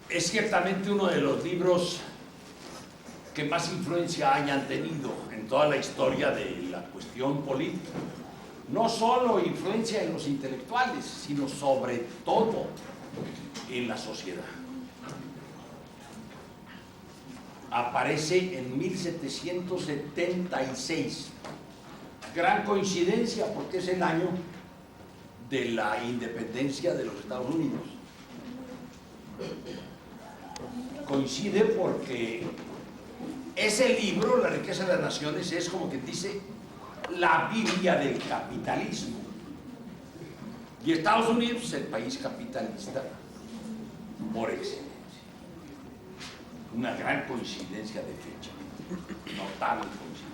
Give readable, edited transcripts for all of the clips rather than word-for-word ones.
Es ciertamente uno de los libros que más influencia hayan tenido en toda la historia de la cuestión política. No solo influencia en los intelectuales, sino sobre todo en la sociedad. Aparece en 1776. Gran coincidencia porque es el año de la independencia de los Estados Unidos. Coincide porque ese libro, La riqueza de las naciones, es como que dice la Biblia del capitalismo. Y Estados Unidos es el país capitalista por excelencia. Una gran coincidencia de fecha, notable coincidencia.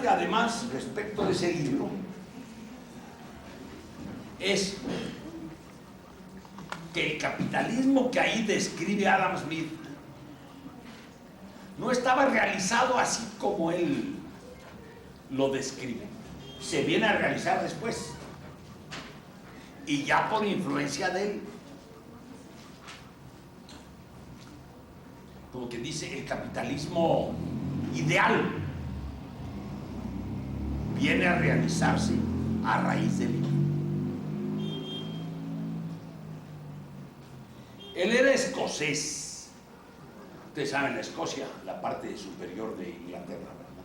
Además, respecto de ese libro, es que el capitalismo que ahí describe Adam Smith no estaba realizado así como él lo describe. Se viene a realizar después, y ya por influencia de él. Como que dice, el capitalismo ideal viene a realizarse a raíz del libro. Él era escocés. Ustedes saben, Escocia, la parte superior de Inglaterra, ¿verdad?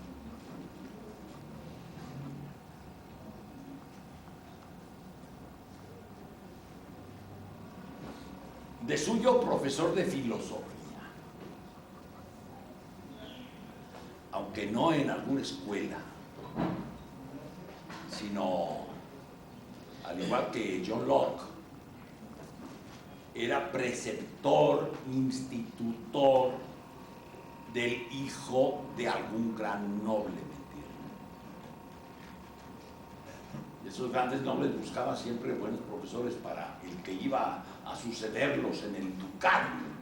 De suyo, profesor de filosofía, aunque no en alguna escuela, sino, al igual que John Locke, era preceptor, institutor del hijo de algún gran noble, ¿me entienden? Esos grandes nobles buscaban siempre buenos profesores para el que iba a sucederlos en el ducado, ¿me entienden?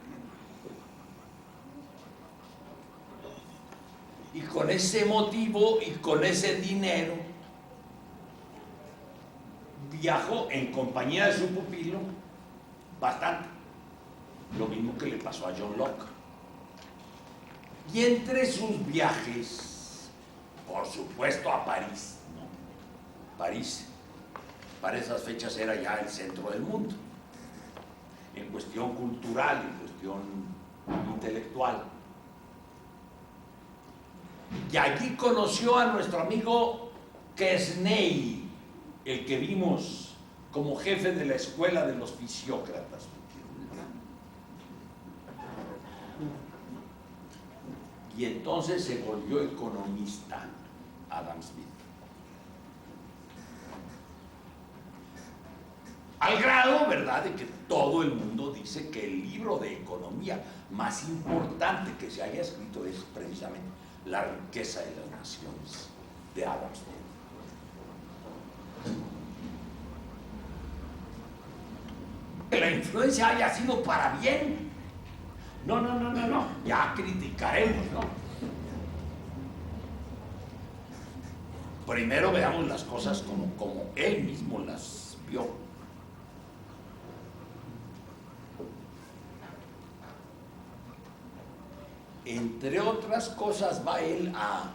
Y con ese motivo y con ese dinero viajó en compañía de su pupilo bastante, lo mismo que le pasó a John Locke. Y entre sus viajes, por supuesto, a París, ¿no? París, para esas fechas era ya el centro del mundo, en cuestión cultural, en cuestión intelectual. Y allí conoció a nuestro amigo Quesnay, el que vimos como jefe de la escuela de los fisiócratas. Y entonces se volvió economista Adam Smith. Al grado, ¿verdad?, de que todo el mundo dice que el libro de economía más importante que se haya escrito es precisamente La riqueza de las naciones, de Adam Smith. Que la influencia haya sido para bien. No, ya criticaremos, ¿no? Primero veamos las cosas como él mismo las vio. Entre otras cosas, va él a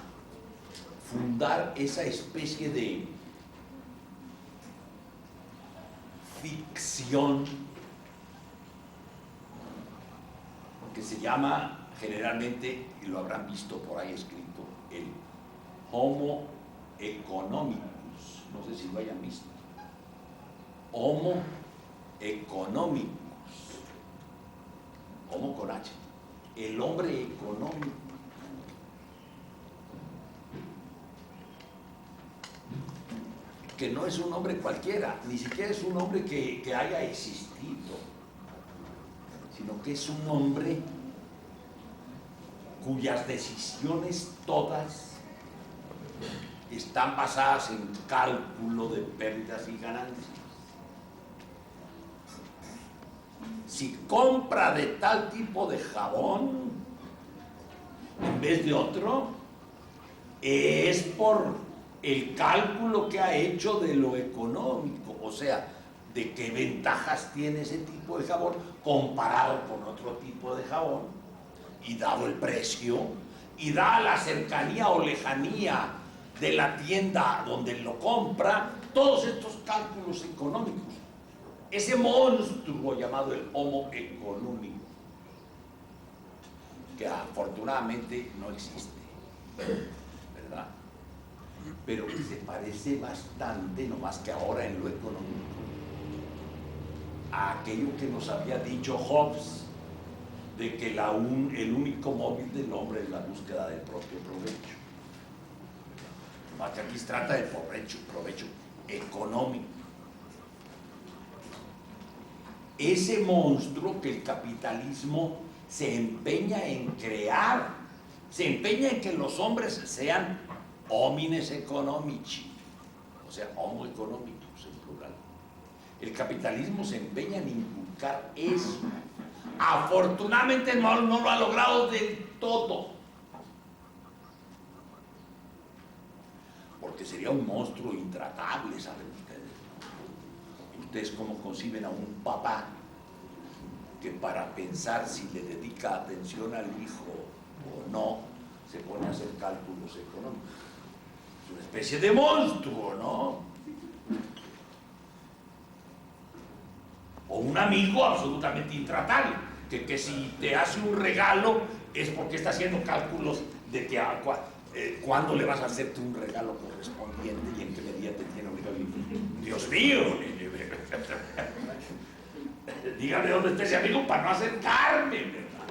fundar esa especie de ficción que se llama generalmente, y lo habrán visto por ahí escrito, el Homo economicus. No sé si lo hayan visto. Homo economicus. Homo con H. El hombre económico. Que no es un hombre cualquiera, ni siquiera es un hombre que haya existido, sino que es un hombre cuyas decisiones todas están basadas en cálculo de pérdidas y ganancias. Si compra de tal tipo de jabón en vez de otro, es por el cálculo que ha hecho de lo económico, o sea, de qué ventajas tiene ese tipo de jabón comparado con otro tipo de jabón, y dado el precio, y dada la cercanía o lejanía de la tienda donde lo compra, todos estos cálculos económicos, ese monstruo llamado el Homo económico, que afortunadamente no existe, ¿verdad? Pero que se parece bastante, no más que ahora en lo económico, a aquello que nos había dicho Hobbes, de que el único móvil del hombre es la búsqueda del propio provecho. Más que aquí se trata de provecho económico. Ese monstruo que el capitalismo se empeña en crear, se empeña en que los hombres sean homines economici, o sea, homo economicus en plural. El capitalismo se empeña en inculcar eso. Afortunadamente no lo ha logrado del todo, porque sería un monstruo intratable, ¿saben ustedes? ¿Ustedes cómo conciben a un papá que para pensar si le dedica atención al hijo o no, se pone a hacer cálculos económicos? Es una especie de monstruo, ¿no? O un amigo absolutamente intratable, que si te hace un regalo es porque está haciendo cálculos de que cuándo le vas a hacerte un regalo correspondiente y en qué medida te tiene obligado. Dios mío, dígame dónde está ese amigo para no acercarme, ¿verdad?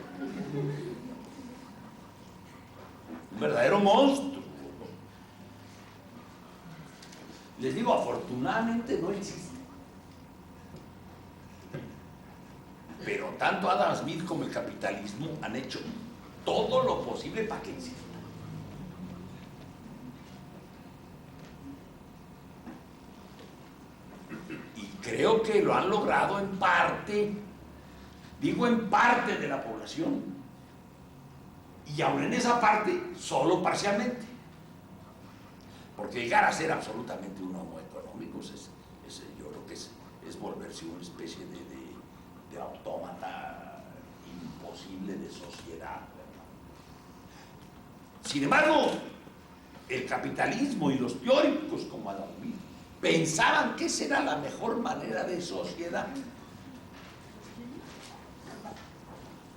Un verdadero monstruo. Les digo, afortunadamente no existe. Pero tanto Adam Smith como el capitalismo han hecho todo lo posible para que exista. Y creo que lo han logrado en parte, digo en parte de la población, y aún en esa parte, solo parcialmente. Porque llegar a ser absolutamente un homo económico yo creo que es volverse una especie de autómata imposible de sociedad, ¿verdad? Sin embargo, el capitalismo y los teóricos como Adam Smith pensaban que esa era la mejor manera de sociedad.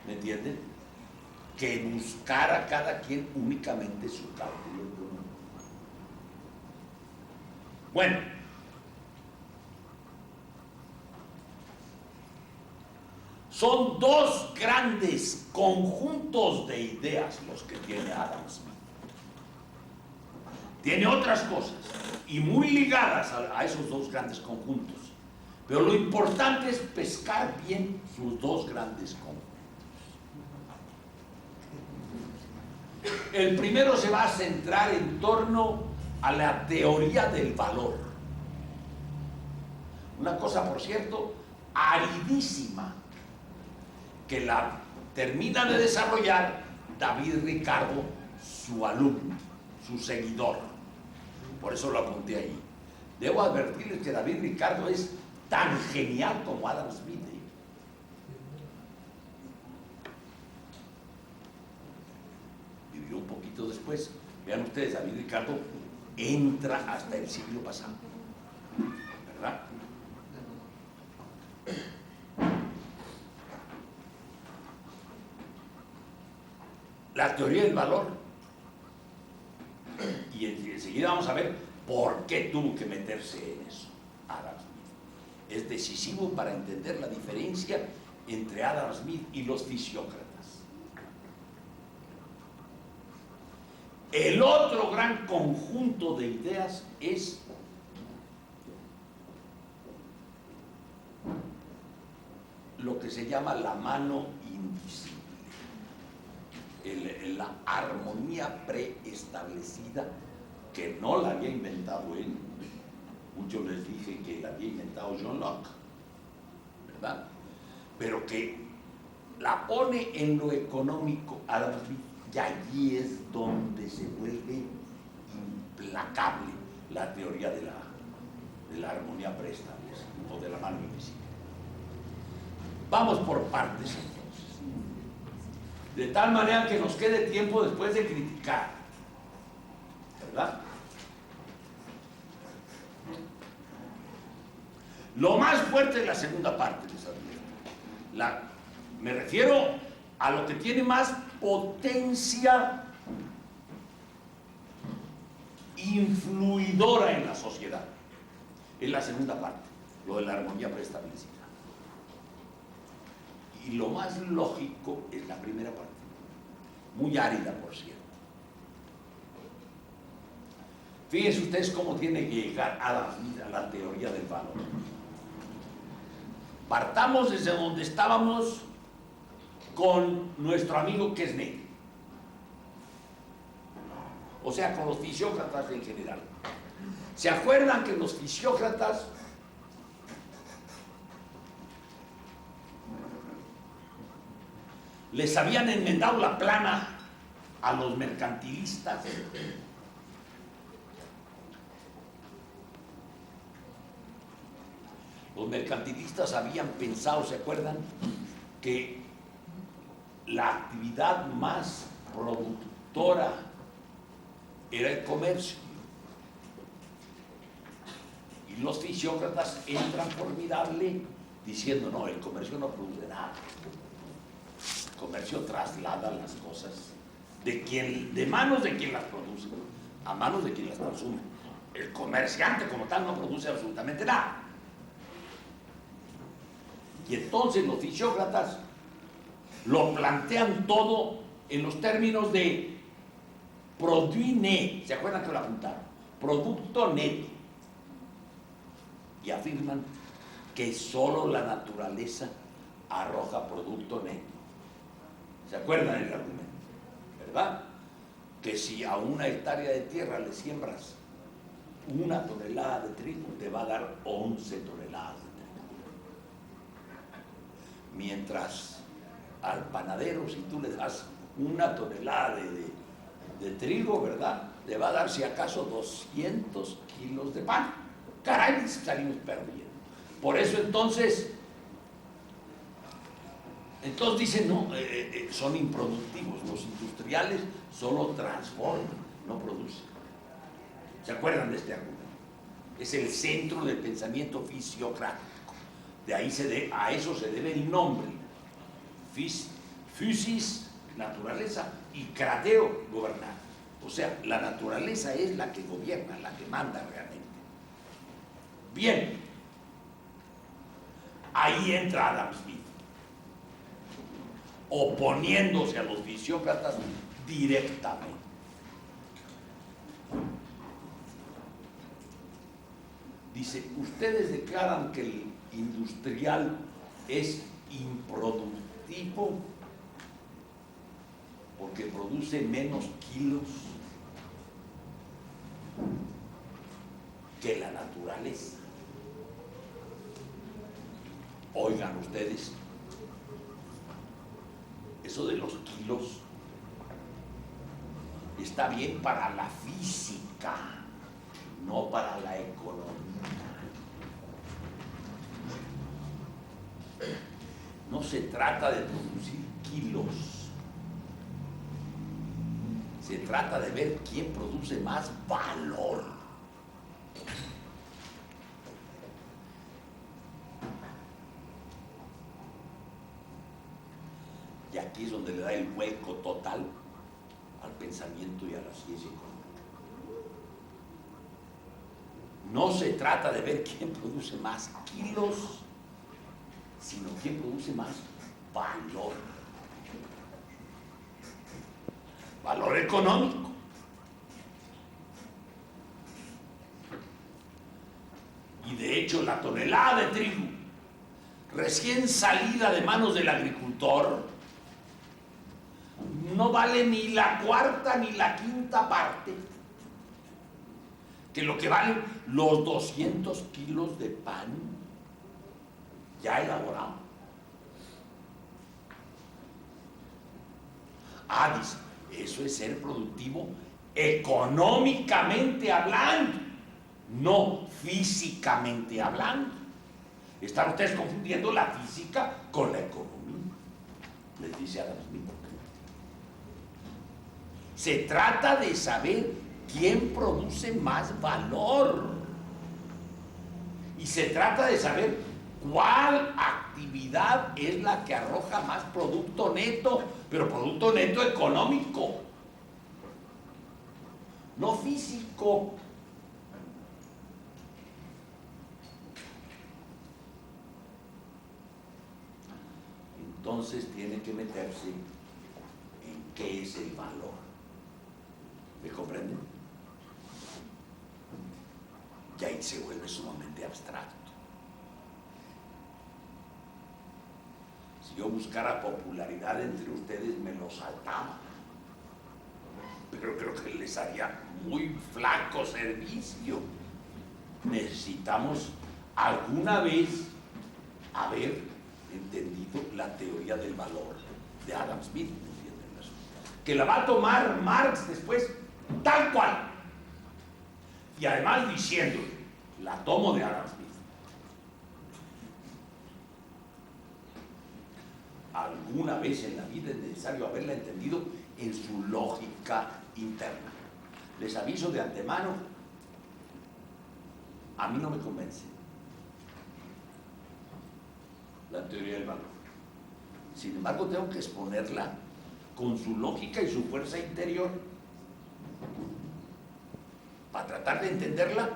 ¿Me entienden? Que buscara cada quien únicamente su cálculo económico. Bueno, son dos grandes conjuntos de ideas los que tiene Adam Smith. Tiene otras cosas, y muy ligadas a esos dos grandes conjuntos. Pero lo importante es pescar bien sus dos grandes conjuntos. El primero se va a centrar en torno a la teoría del valor. Una cosa, por cierto, aridísima, que la termina de desarrollar David Ricardo, su alumno, su seguidor. Por eso lo apunté ahí. Debo advertirles que David Ricardo es tan genial como Adam Smith. Vivió un poquito después. Vean ustedes, David Ricardo entra hasta el siglo pasado, ¿verdad? La teoría del valor, y enseguida vamos a ver por qué tuvo que meterse en eso Adam Smith. Es decisivo para entender la diferencia entre Adam Smith y los fisiócratas. El otro gran conjunto de ideas es lo que se llama la mano invisible. la armonía preestablecida, que no la había inventado él. Muchos les dije que la había inventado John Locke, ¿verdad? Pero que la pone en lo económico, y allí es donde se vuelve implacable la teoría de la armonía preestablecida o de la mano invisible. Vamos por partes entonces, de tal manera que nos quede tiempo después de criticar, ¿verdad? Lo más fuerte es la segunda parte, les advierto. Me refiero a lo que tiene más potencia influidora en la sociedad. Es la segunda parte, lo de la armonía preestablecida. Y lo más lógico es la primera parte, muy árida, por cierto. Fíjense ustedes cómo tiene que llegar a la teoría del valor. Partamos desde donde estábamos con nuestro amigo Quesnay, o sea, con los fisiócratas en general. ¿Se acuerdan que los fisiócratas les habían enmendado la plana a los mercantilistas? Los mercantilistas habían pensado, ¿se acuerdan?, que la actividad más productora era el comercio. Y los fisiócratas entran formidable diciendo, no, el comercio no produce nada. El comercio traslada las cosas de manos de quien las produce a manos de quien las consume. El comerciante como tal no produce absolutamente nada. Y entonces los fisiócratas lo plantean todo en los términos de produit net. ¿Se acuerdan que lo apuntaron? Producto neto. Y afirman que solo la naturaleza arroja producto neto. ¿Se acuerdan el argumento? ¿Verdad? Que si a una hectárea de tierra le siembras 1 tonelada de trigo, te va a dar 11 toneladas de trigo. Mientras al panadero, si tú le das 1 tonelada de trigo, ¿verdad?, le va a dar si acaso 200 kilos de pan. Caray, salimos perdiendo. Por eso entonces dicen, no, son improductivos. Los industriales solo transforman, no producen. ¿Se acuerdan de este argumento? Es el centro del pensamiento fisiocrático. De ahí a eso se debe el nombre. Physis, naturaleza, y krateo, gobernar. O sea, la naturaleza es la que gobierna, la que manda realmente. Bien, ahí entra Adam Smith, oponiéndose a los fisiócratas directamente. Dice, ustedes declaran que el industrial es improductivo porque produce menos kilos que la naturaleza. Oigan ustedes, eso de los kilos está bien para la física, no para la economía. No se trata de producir kilos, se trata de ver quién produce más valor. Y aquí es donde le da el vuelco total al pensamiento y a la ciencia económica. No se trata de ver quién produce más kilos, sino quién produce más valor. Valor económico. Y de hecho, la tonelada de trigo recién salida de manos del agricultor no vale ni la cuarta ni la quinta parte que lo que valen los 200 kilos de pan ya elaborado. Dice, eso es ser productivo económicamente hablando, no físicamente hablando. Están ustedes confundiendo la física con la economía, les dice Adam Smith. Se trata de saber quién produce más valor. Y se trata de saber cuál actividad es la que arroja más producto neto, pero producto neto económico, no físico. Entonces tiene que meterse en qué es el valor. ¿Me comprenden? Y ahí se vuelve sumamente abstracto. Si yo buscara popularidad entre ustedes, me lo saltaba. Pero creo que les haría muy flaco servicio. Necesitamos alguna vez haber entendido la teoría del valor de Adam Smith, que la va a tomar Marx después tal cual, y además diciendo, la tomo de Adam Smith. Alguna vez en la vida es necesario haberla entendido en su lógica interna. Les aviso de antemano, a mí no me convence la teoría del valor. Sin embargo, tengo que exponerla con su lógica y su fuerza interior para tratar de entenderla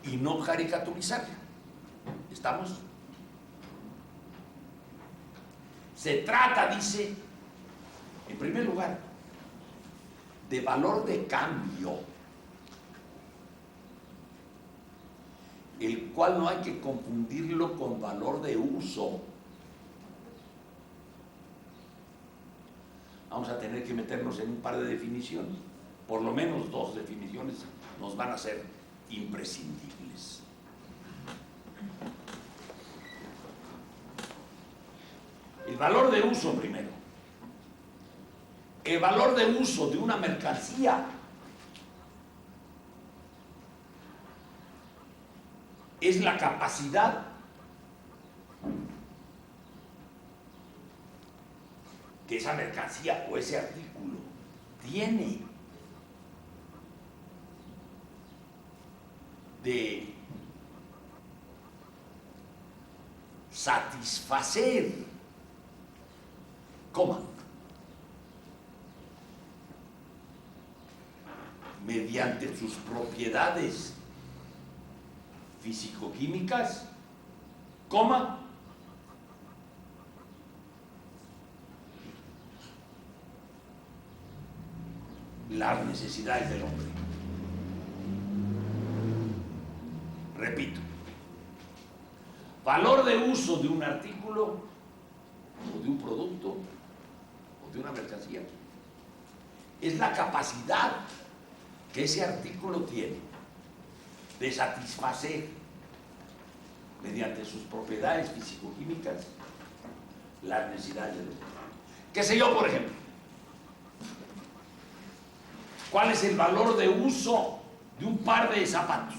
y no caricaturizarla. ¿Estamos? Se trata, dice, en primer lugar, de valor de cambio, el cual no hay que confundirlo con valor de uso. Vamos a tener que meternos en un par de definiciones, por lo menos dos definiciones nos van a ser imprescindibles. El valor de uso primero. El valor de uso de una mercancía es la capacidad que esa mercancía o ese artículo tiene de satisfacer, mediante sus propiedades físico-químicas, las necesidades del hombre. Repito, valor de uso de un artículo o de un producto o de una mercancía es la capacidad que ese artículo tiene de satisfacer mediante sus propiedades físico-químicas las necesidades del hombre. ¿Qué sé yo, por ejemplo? ¿Cuál es el valor de uso de un par de zapatos?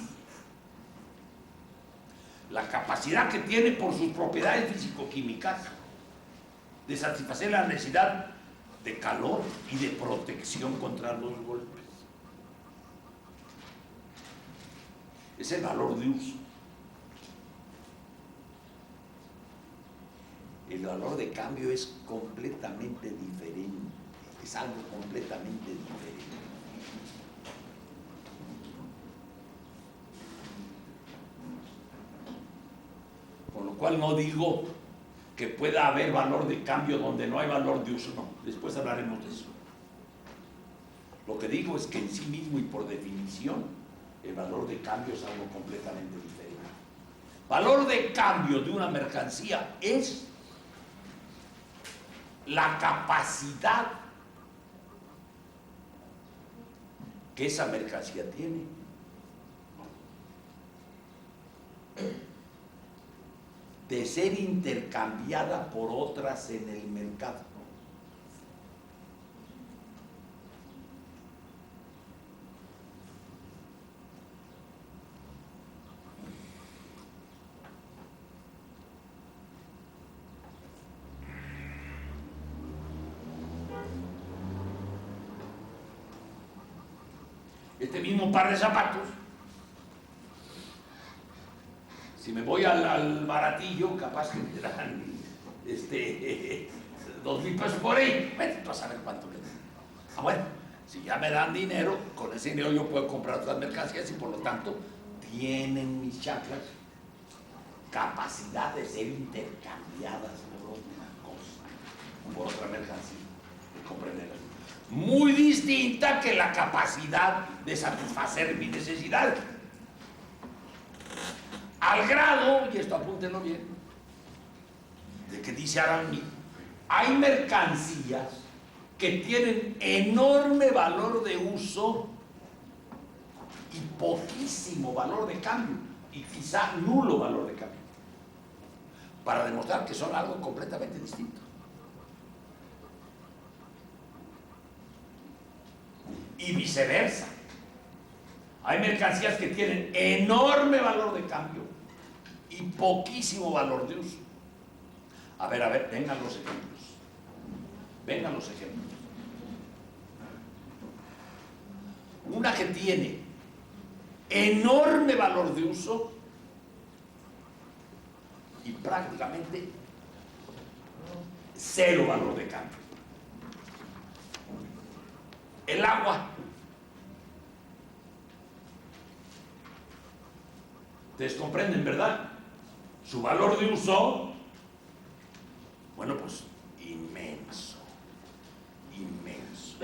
La capacidad que tiene por sus propiedades físico-químicas de satisfacer la necesidad de calor y de protección contra los golpes. Es el valor de uso. El valor de cambio es completamente diferente, es algo completamente diferente. Con lo cual no digo que pueda haber valor de cambio donde no hay valor de uso, no, después hablaremos de eso. Lo que digo es que en sí mismo y por definición el valor de cambio es algo completamente diferente. Valor de cambio de una mercancía es la capacidad que esa mercancía tiene. De ser intercambiada por otras en el mercado. Este mismo par de zapatos, si me voy al baratillo, capaz que me dan 2,000 pesos por ahí. Vete tú a saber cuánto le dan. Ah, bueno, si ya me dan dinero, con ese dinero yo puedo comprar otras mercancías y por lo tanto tienen mis chanclas capacidad de ser intercambiadas por otra cosa, por otra mercancía. ¿Comprenderlo? Muy distinta que la capacidad de satisfacer mi necesidad. Al grado, y esto apúntenlo bien, de que dice Aramí, hay mercancías que tienen enorme valor de uso y poquísimo valor de cambio, y quizá nulo valor de cambio, para demostrar que son algo completamente distinto. Y viceversa. Hay mercancías que tienen enorme valor de cambio y poquísimo valor de uso. A ver, vengan los ejemplos. Vengan los ejemplos. Una que tiene enorme valor de uso y prácticamente cero valor de cambio. El agua. Ustedes comprenden, ¿verdad? Su valor de uso, bueno, pues inmenso, inmenso.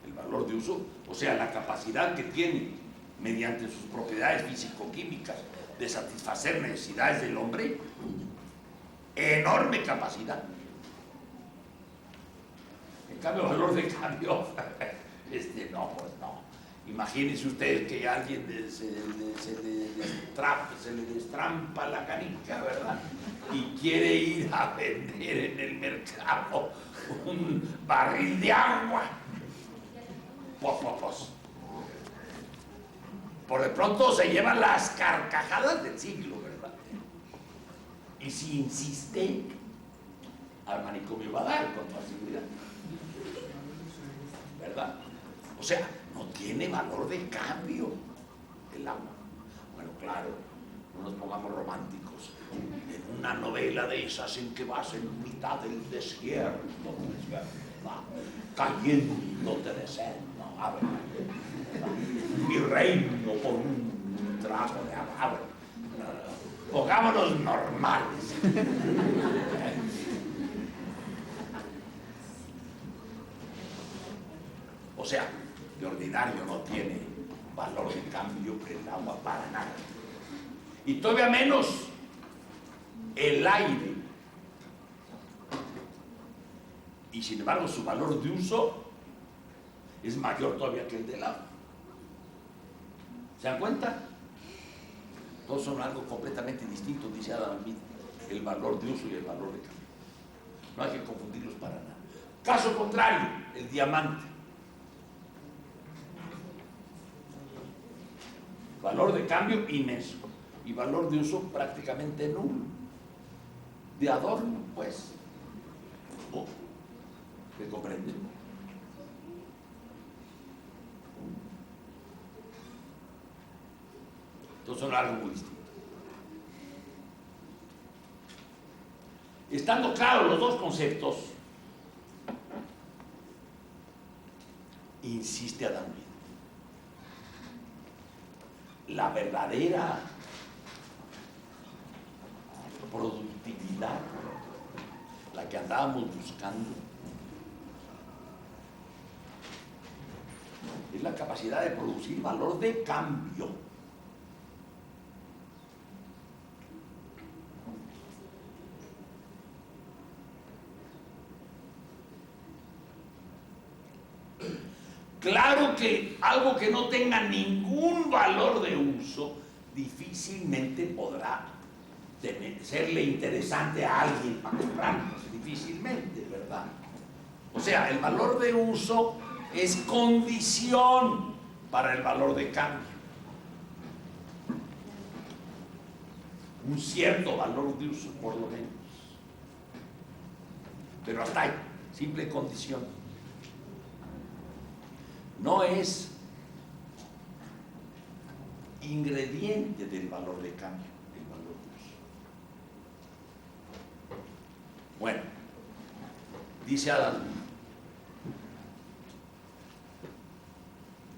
El valor de uso, o sea, la capacidad que tiene mediante sus propiedades físico-químicas de satisfacer necesidades del hombre, enorme capacidad. En cambio, valor de cambio, no, pues no. Imagínense ustedes que a alguien se le destrampa la canica, ¿verdad? Y quiere ir a vender en el mercado un barril de agua. Pues. Por de pronto se llevan las carcajadas del siglo, ¿verdad? Y si insiste, al manicomio va a dar con facilidad, ¿verdad? O sea, no tiene valor de cambio el agua. Bueno, claro, no nos pongamos románticos. En una novela de esas en que vas en mitad del desierto, cayéndote de sed, ¿no? A ver, mi reino por un trago de agua. A ver, pongámonos normales. O sea, de ordinario no tiene valor de cambio el agua para nada. Y todavía menos el aire. Y sin embargo su valor de uso es mayor todavía que el del agua. ¿Se dan cuenta? Todos son algo completamente distinto, dice Adam Smith, el valor de uso y el valor de cambio. No hay que confundirlos para nada. Caso contrario, el diamante. Valor de cambio inmenso y valor de uso prácticamente nulo. De adorno, pues. ¿Me comprenden? Entonces son algo muy distinto. Estando claros los dos conceptos, insiste Adam Smith. La verdadera productividad, la que andábamos buscando, es la capacidad de producir valor de cambio. Claro que algo que no tenga ningún valor de uso difícilmente podrá serle interesante a alguien para comprarlo, difícilmente, ¿verdad? O sea, el valor de uso es condición para el valor de cambio. Un cierto valor de uso, por lo menos. Pero hasta ahí, simple condición. No es ingrediente del valor de cambio, el valor de uso. Bueno, dice Adam Smith,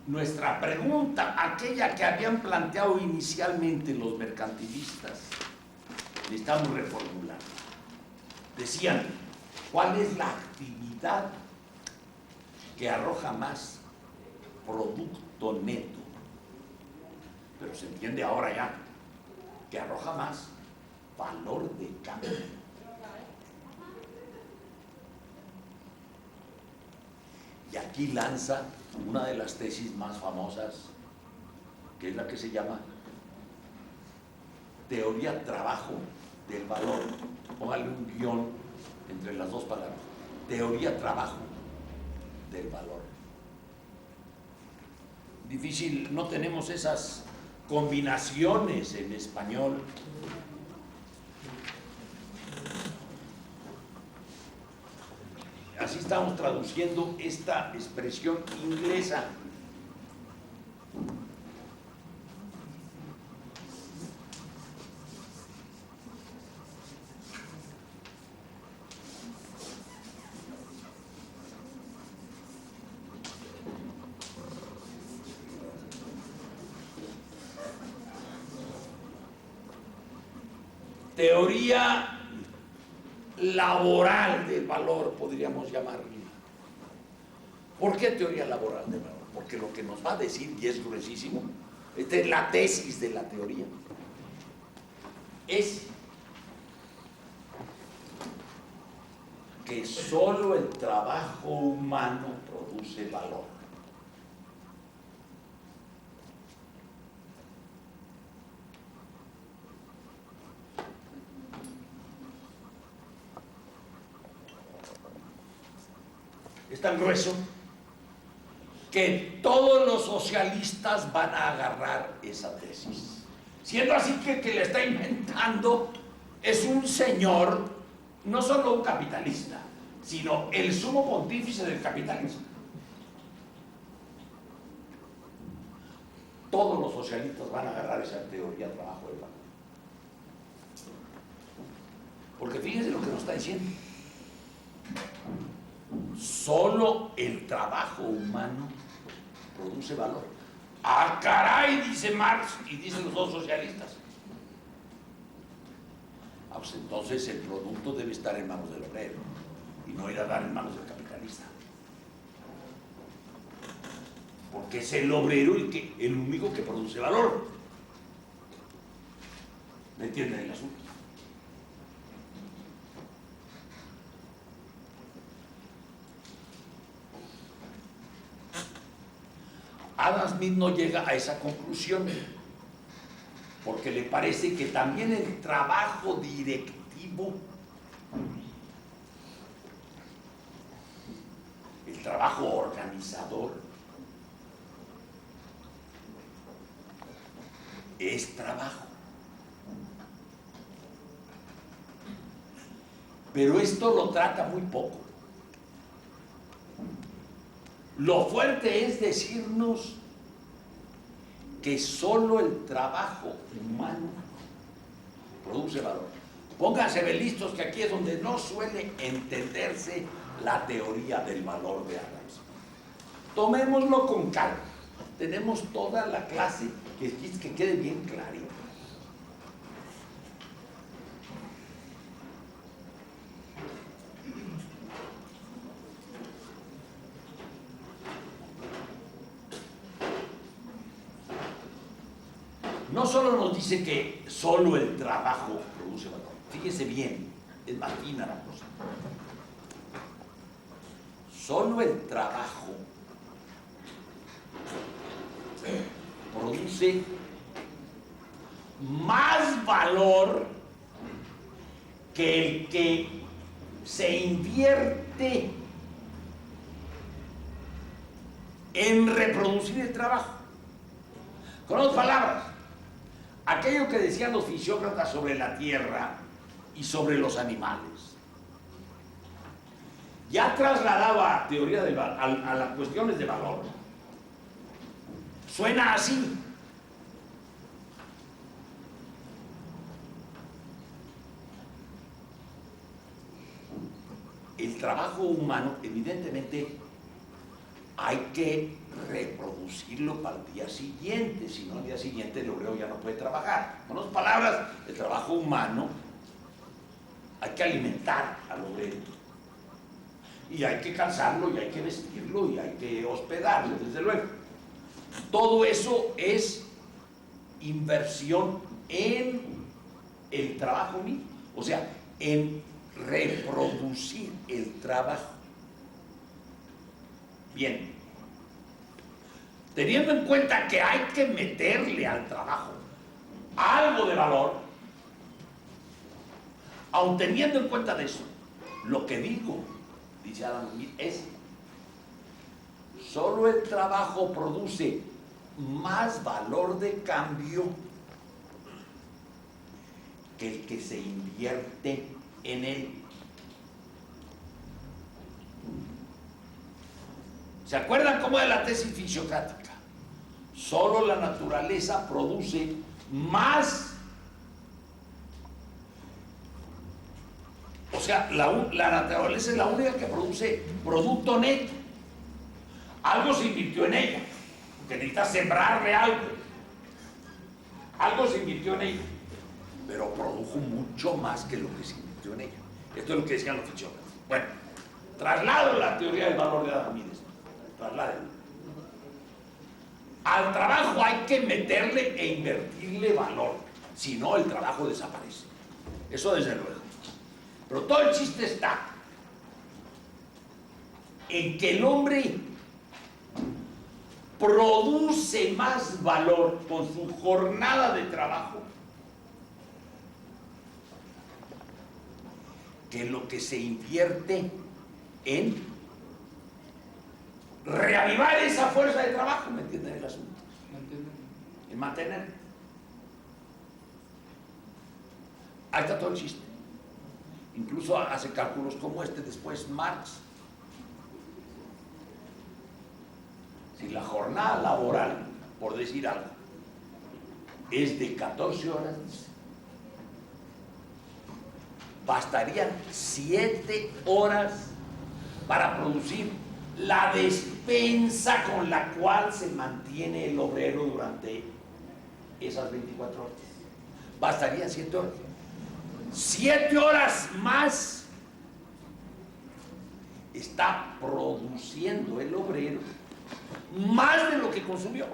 nuestra pregunta, aquella que habían planteado inicialmente los mercantilistas, necesitamos reformular. Decían, ¿cuál es la actividad que arroja más producto neto? Pero se entiende ahora ya que arroja más valor de cambio. Y aquí lanza una de las tesis más famosas, que es la que se llama teoría trabajo del valor. Póngale un guión entre las dos palabras. Teoría trabajo del valor. Difícil, no tenemos esas combinaciones en español. Así estamos traduciendo esta expresión inglesa. Teoría laboral del valor, podríamos llamarla. ¿Por qué teoría laboral del valor? Porque lo que nos va a decir, y es gruesísimo, esta es la tesis de la teoría, es que solo el trabajo humano produce valor. Es tan grueso que todos los socialistas van a agarrar esa tesis. Siendo así que le está inventando es un señor, no solo un capitalista, sino el sumo pontífice del capitalismo. Todos los socialistas van a agarrar esa teoría de trabajo del valor. Porque fíjense lo que nos está diciendo. Solo el trabajo humano produce valor. ¡Ah, caray! Dice Marx y dicen los dos socialistas. Ah, pues entonces el producto debe estar en manos del obrero y no ir a dar en manos del capitalista. Porque es el obrero el único que produce valor. ¿Me entienden el asunto? Adam Smith no llega a esa conclusión porque le parece que también el trabajo directivo, el trabajo organizador, es trabajo. Pero esto lo trata muy poco. Lo fuerte es decirnos que solo el trabajo humano produce valor. Pónganse listos que aquí es donde no suele entenderse la teoría del valor de Adam Smith. Tomémoslo con calma. Tenemos toda la clase que quede bien clarito. No solo nos dice que solo el trabajo produce valor. Fíjese bien, es más fina la cosa. Solo el trabajo produce más valor que el que se invierte en reproducir el trabajo. Con otras palabras, aquello que decían los fisiócratas sobre la tierra y sobre los animales, ya trasladado a teoría a las cuestiones de valor, suena así. El trabajo humano, evidentemente, hay que reproducirlo para el día siguiente, si no al día siguiente el obrero ya no puede trabajar. Con otras palabras, el trabajo humano hay que alimentar al obrero, y hay que calzarlo, y hay que vestirlo, y hay que hospedarlo, desde luego. Todo eso es inversión en el trabajo mismo, o sea, en reproducir el trabajo. Bien, teniendo en cuenta que hay que meterle al trabajo algo de valor, aun teniendo en cuenta de eso, lo que digo, dice Adam Smith, es: solo el trabajo produce más valor de cambio que el que se invierte en él. ¿Se acuerdan cómo es la tesis fisiocrática? Solo la naturaleza produce más, o sea, la naturaleza es la única que produce producto neto. Algo se invirtió en ella, porque necesita sembrarle algo. Algo se invirtió en ella, pero produjo mucho más que lo que se invirtió en ella. Esto es lo que decían los fisiócratas. Bueno, traslado la teoría del valor de Adam Smith. Trasládenlo. Al trabajo hay que meterle e invertirle valor, si no el trabajo desaparece. Eso desde luego. Pero todo el chiste está en que el hombre produce más valor con su jornada de trabajo que lo que se invierte en reavivar esa fuerza de trabajo. ¿Me entienden el asunto? En mantener. Ahí está todo el chiste. Incluso hace cálculos como este después Marx. Si la jornada laboral, por decir algo, es de 14 horas, bastarían 7 horas para producir la despensa con la cual se mantiene el obrero durante esas 24 horas. Bastarían 7 horas. 7 horas más está produciendo el obrero más de lo que consumió.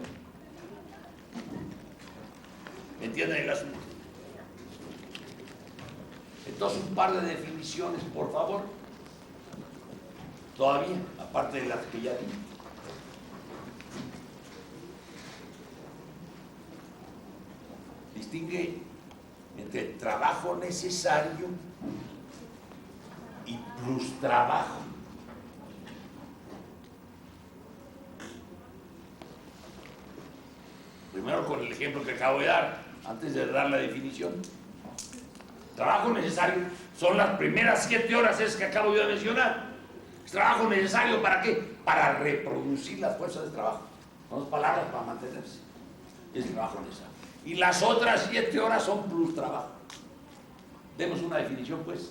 ¿Entienden el asunto? Entonces, un par de definiciones, por favor. Todavía, aparte de las que ya di. Distingue entre trabajo necesario y plustrabajo. Primero con el ejemplo que acabo de dar, antes de dar la definición. Trabajo necesario son las primeras 7 horas esas que acabo yo de mencionar. ¿Es trabajo necesario para qué? Para reproducir las fuerzas de trabajo. Con 2 palabras, para mantenerse. Es trabajo necesario. Y las otras 7 horas son plus trabajo. Demos una definición, pues.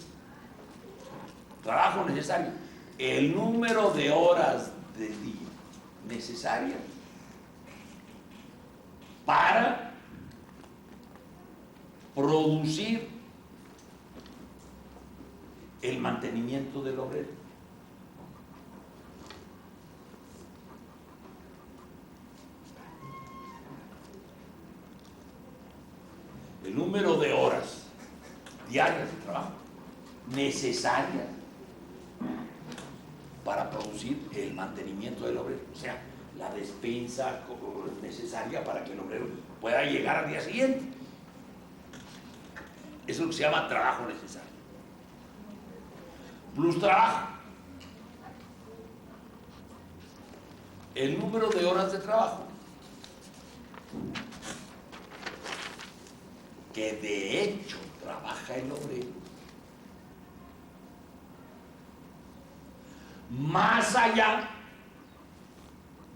Trabajo necesario: el número de horas del día necesarias para producir el mantenimiento del obrero. El número de horas diarias de trabajo necesarias para producir el mantenimiento del obrero, o sea, la despensa necesaria para que el obrero pueda llegar al día siguiente. Eso es lo que se llama trabajo necesario. Plus trabajo. El número de horas de trabajo que de hecho trabaja el obrero, más allá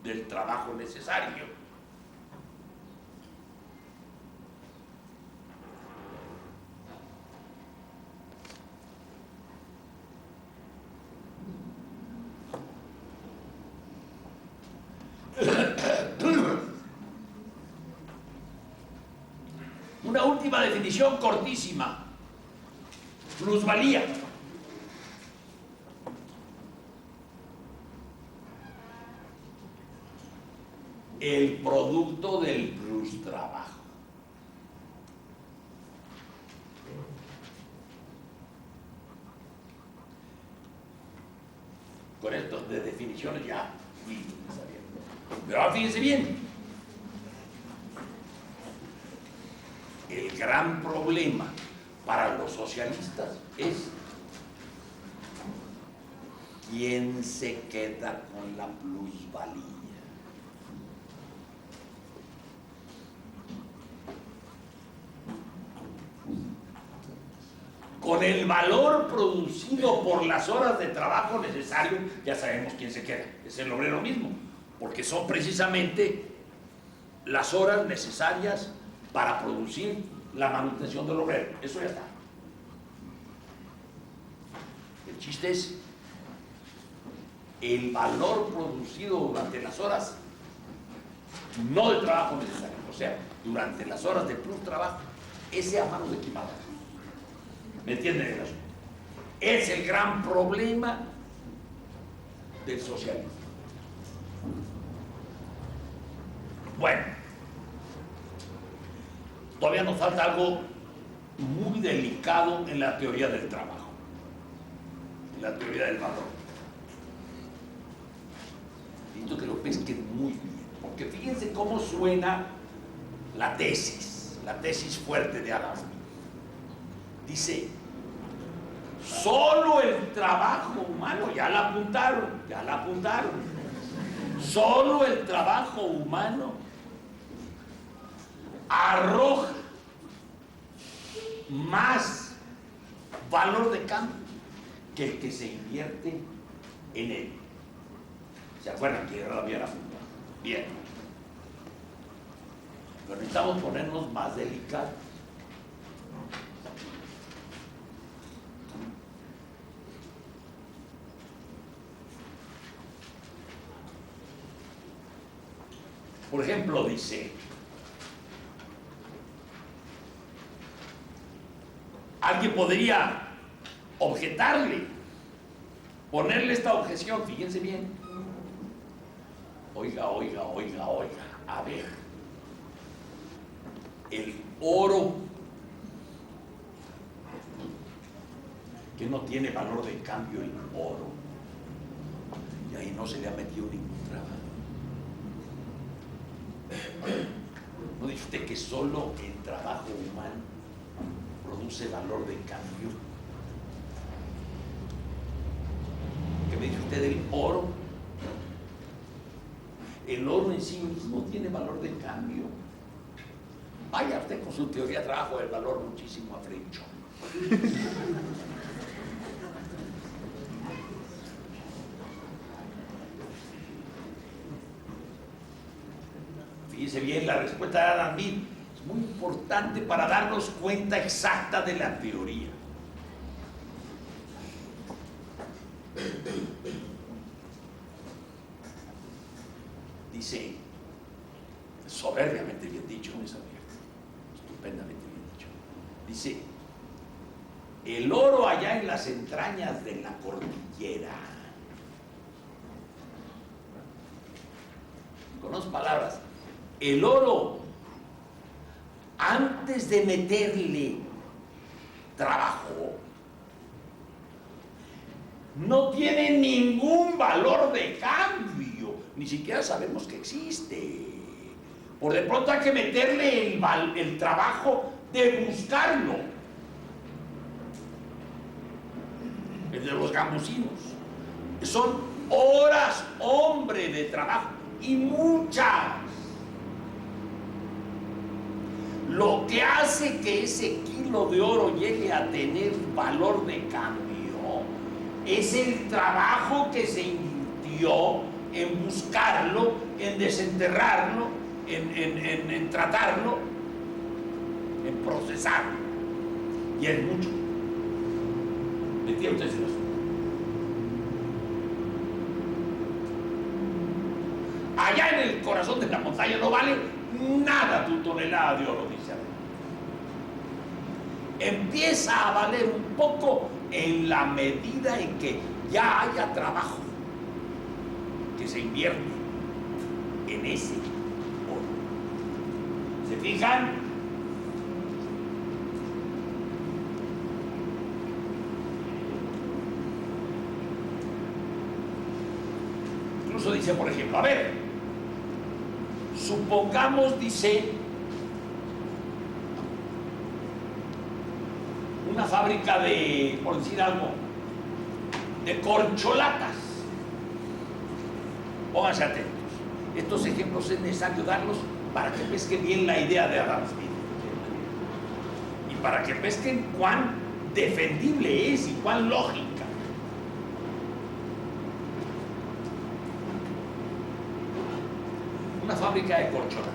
del trabajo necesario. Una última definición cortísima. Plusvalía. El producto del plus trabajo. Con esto de definiciones ya fui sabiendo. Pero ahora fíjense bien. El gran problema para los socialistas es quién se queda con la plusvalía. Con el valor producido por las horas de trabajo necesario, ya sabemos quién se queda, es el obrero mismo, porque son precisamente las horas necesarias para producir la manutención del obrero. Eso ya está. El chiste es el valor producido durante las horas no de trabajo necesario, o sea, durante las horas de plus trabajo, ese a manos de quién va a dar. ¿Me entienden el asunto? Es el gran problema del socialismo. Bueno, todavía nos falta algo muy delicado en la teoría del trabajo, en la teoría del valor. Necesito que lo pesquen muy bien, porque fíjense cómo suena la tesis fuerte de Adam Smith. Dice, solo el trabajo humano, ya la apuntaron, solo el trabajo humano arroja más valor de cambio que el que se invierte en él. ¿Se acuerdan que era bien apuntado? Bien. Pero necesitamos ponernos más delicados. Por ejemplo, dice, alguien podría objetarle, ponerle esta objeción, fíjense bien. Oiga, a ver, el oro, que no tiene valor de cambio el oro, y ahí no se le ha metido ningún trabajo. ¿No dice usted que solo el trabajo humano produce valor de cambio? ¿Qué me dice usted del oro? El oro en sí mismo tiene valor de cambio. Vaya usted con su teoría de trabajo del valor muchísimo afrecho. Fíjese bien, la respuesta de Adam Smith es muy importante para darnos cuenta exacta de la teoría. Dice, soberbiamente bien dicho, estupendamente bien dicho. Dice, el oro allá en las entrañas de la cordillera. Con dos palabras, el oro, antes de meterle trabajo, no tiene ningún valor de cambio. ni siquiera sabemos que existe. Por de pronto hay que meterle el trabajo de buscarlo. El de los gambusinos. Son horas, hombre, de trabajo, y muchas. Lo que hace que ese kilo de oro llegue a tener valor de cambio es el trabajo que se invirtió en buscarlo, en desenterrarlo, en tratarlo, en procesarlo. Y es mucho. ¿Me entiende usted eso? Allá en el corazón de la montaña no vale nada tu tonelada de oro, dice Adán. Empieza a valer un poco en la medida en que ya haya trabajo que se invierte en ese oro. ¿Se fijan? Incluso dice, por ejemplo, a ver, supongamos, dice, una fábrica de, por decir algo, de corcholatas. Pónganse atentos. Estos ejemplos es necesario darlos para que pesquen bien la idea de Adam Smith. Y para que pesquen cuán defendible es y cuán lógica. Una fábrica de corcholatas.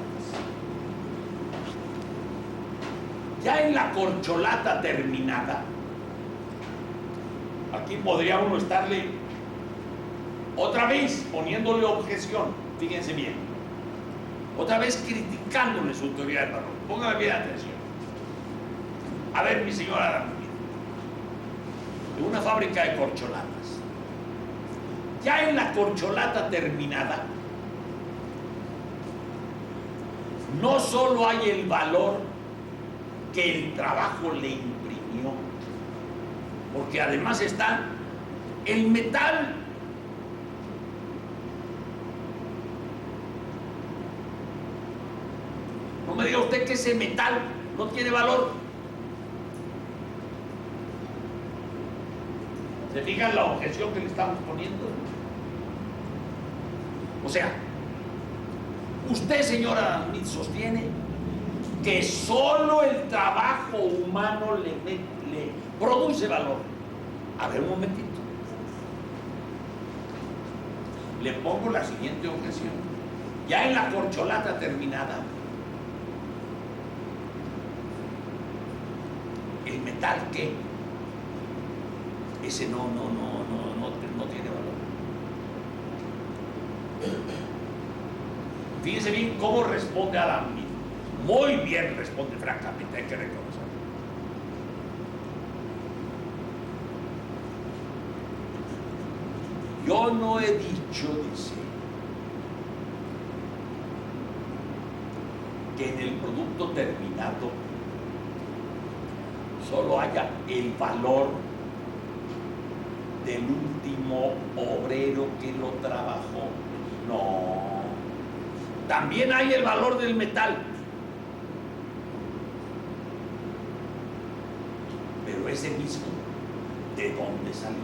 Ya en la corcholata terminada, aquí podría uno estarle otra vez poniéndole objeción, fíjense bien, otra vez criticándole su teoría del valor. Póngame bien atención. A ver, mi señora, de una fábrica de corcholatas, ya en la corcholata terminada, no solo hay el valor que el trabajo le imprimió, porque además está el metal. No me diga usted que ese metal no tiene valor. ¿Se fijan la objeción que le estamos poniendo? O sea, usted, señora Smith, sostiene que solo el trabajo humano le produce valor. A ver, un momentito. Le pongo la siguiente objeción. Ya en la corcholata terminada, el metal, ¿qué? Ese no tiene valor. Fíjense bien cómo responde Adam Smith. Muy bien responde, francamente, hay que reconocerlo. Yo no he dicho, dice, que en el producto terminado solo haya el valor del último obrero que lo trabajó. No. También hay el valor del metal. Pero ese mismo, ¿de dónde salió?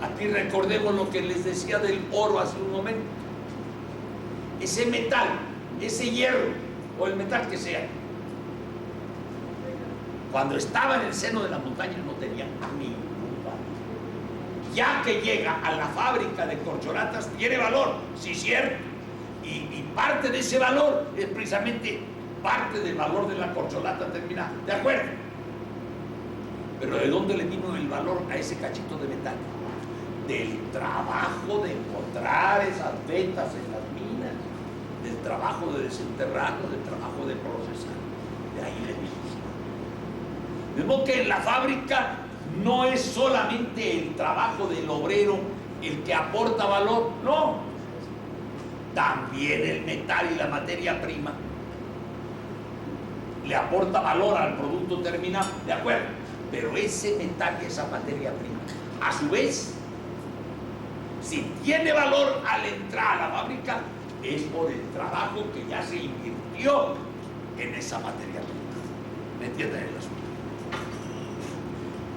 Aquí recordemos lo que les decía del oro hace un momento. Ese metal, ese hierro, o el metal que sea, cuando estaba en el seno de la montaña no tenía ningún valor. Ya que llega a la fábrica de corcholatas, tiene valor, sí, cierto. Y parte de ese valor es precisamente parte del valor de la corcholata terminada. ¿De acuerdo? Pero ¿de dónde le vino el valor a ese cachito de metal? Del trabajo de encontrar esas vetas en las minas, del trabajo de desenterrarlo, del trabajo de procesar. De ahí le vino. De modo que en la fábrica no es solamente el trabajo del obrero el que aporta valor, no. También el metal y la materia prima le aporta valor al producto terminado, ¿de acuerdo? Pero ese metal y esa materia prima, a su vez, Si tiene valor al entrar a la fábrica, es por el trabajo que ya se invirtió en esa materia prima. ¿Me entienden el asunto?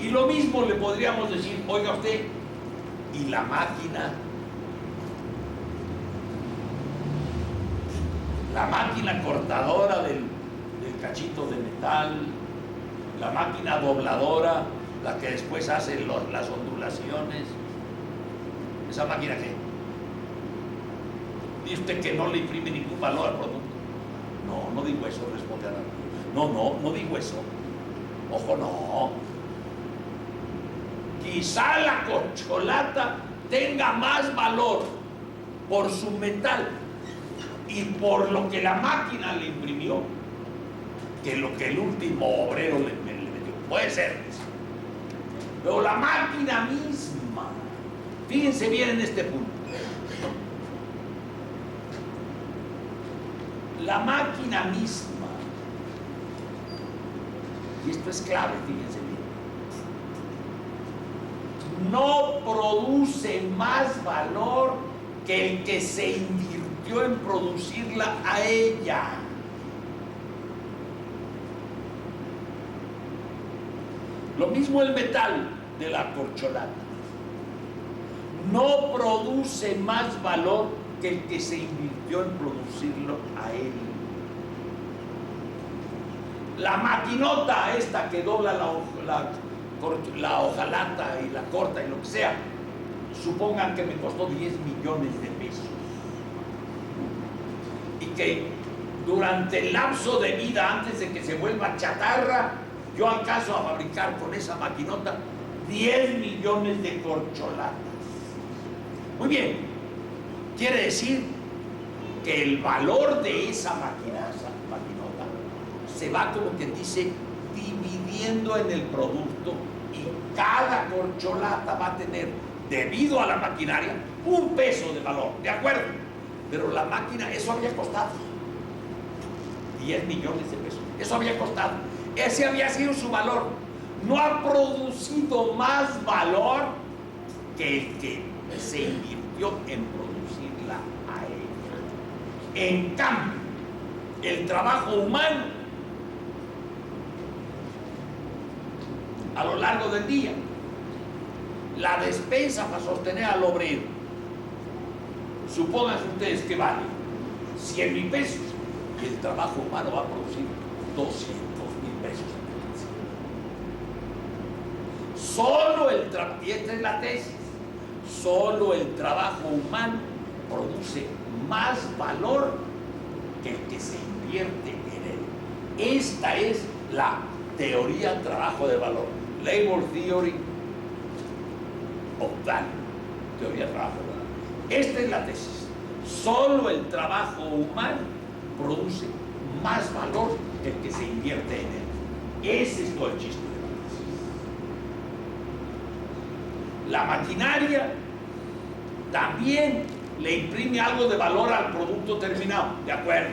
Y lo mismo le podríamos decir, oiga usted, ¿y la máquina? La máquina cortadora del cachito de metal, la máquina dobladora, la que después hace las ondulaciones. ¿Esa máquina qué? ¿Dice usted que no le imprime ningún valor al producto? No, no digo eso, responde Adán. No digo eso. Ojo, no. Quizá la corcholata tenga más valor por su metal y por lo que la máquina le imprimió que lo que el último obrero le metió. Puede ser. Pero la máquina misma, fíjense bien en este punto, la máquina misma, y esto es clave, fíjense bien, no produce más valor que el que se invirtió en producirla a ella. Lo mismo el metal de la corcholata. No produce más valor que el que se invirtió en producirlo a él. La maquinota esta que dobla la hojalata y la corta y lo que sea, supongan que me costó 10 millones de pesos. Y que durante el lapso de vida, antes de que se vuelva chatarra, yo alcanzo a fabricar con esa maquinota 10 millones de corcholatas. Muy bien, quiere decir que el valor de esa maquinota se va, como quien dice, dividiendo en el producto, y cada corcholata va a tener, debido a la maquinaria, un peso de valor, ¿de acuerdo? Pero la máquina, eso había costado 10 millones de pesos, eso había costado. Ese había sido su valor. No ha producido más valor que el que se invirtió en producirla a ella. En cambio, el trabajo humano, a lo largo del día, la despensa para sostener al obrero, supongan ustedes que vale 100,000 pesos, y el trabajo humano va a producir 200,000 pesos. Solo el trabajo, y esta es la tesis, solo el trabajo humano produce más valor que el que se invierte en él. Esta es la teoría trabajo de valor, Labor Theory of Value, teoría trabajo de valor. Esta es la tesis, solo el trabajo humano produce más valor que el que se invierte en él. Ese es todo el chiste. La maquinaria también le imprime algo de valor al producto terminado, ¿de acuerdo?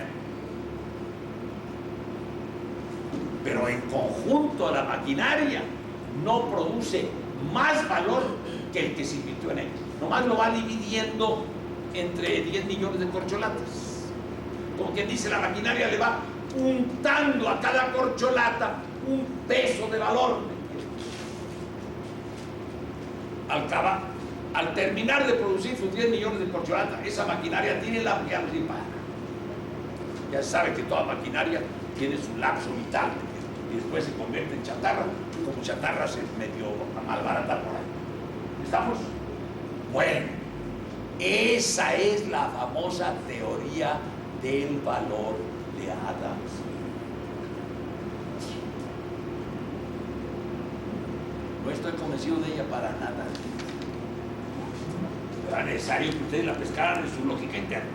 Pero en conjunto la maquinaria no produce más valor que el que se invirtió en él. Nomás lo va dividiendo entre 10 millones de corcholatas. Como quien dice, la maquinaria le va untando a cada corcholata un peso de valor. Al terminar de producir sus 10 millones de corcholatas, esa maquinaria tiene la que para. Ya sabe que toda maquinaria tiene su lapso vital y después se convierte en chatarra, y como chatarra se medio malbarata por ahí. ¿Estamos? Bueno, esa es la famosa teoría del valor de Adam Smith. No estoy convencido de ella para nada. Era necesario que ustedes la pescaran en su lógica interna.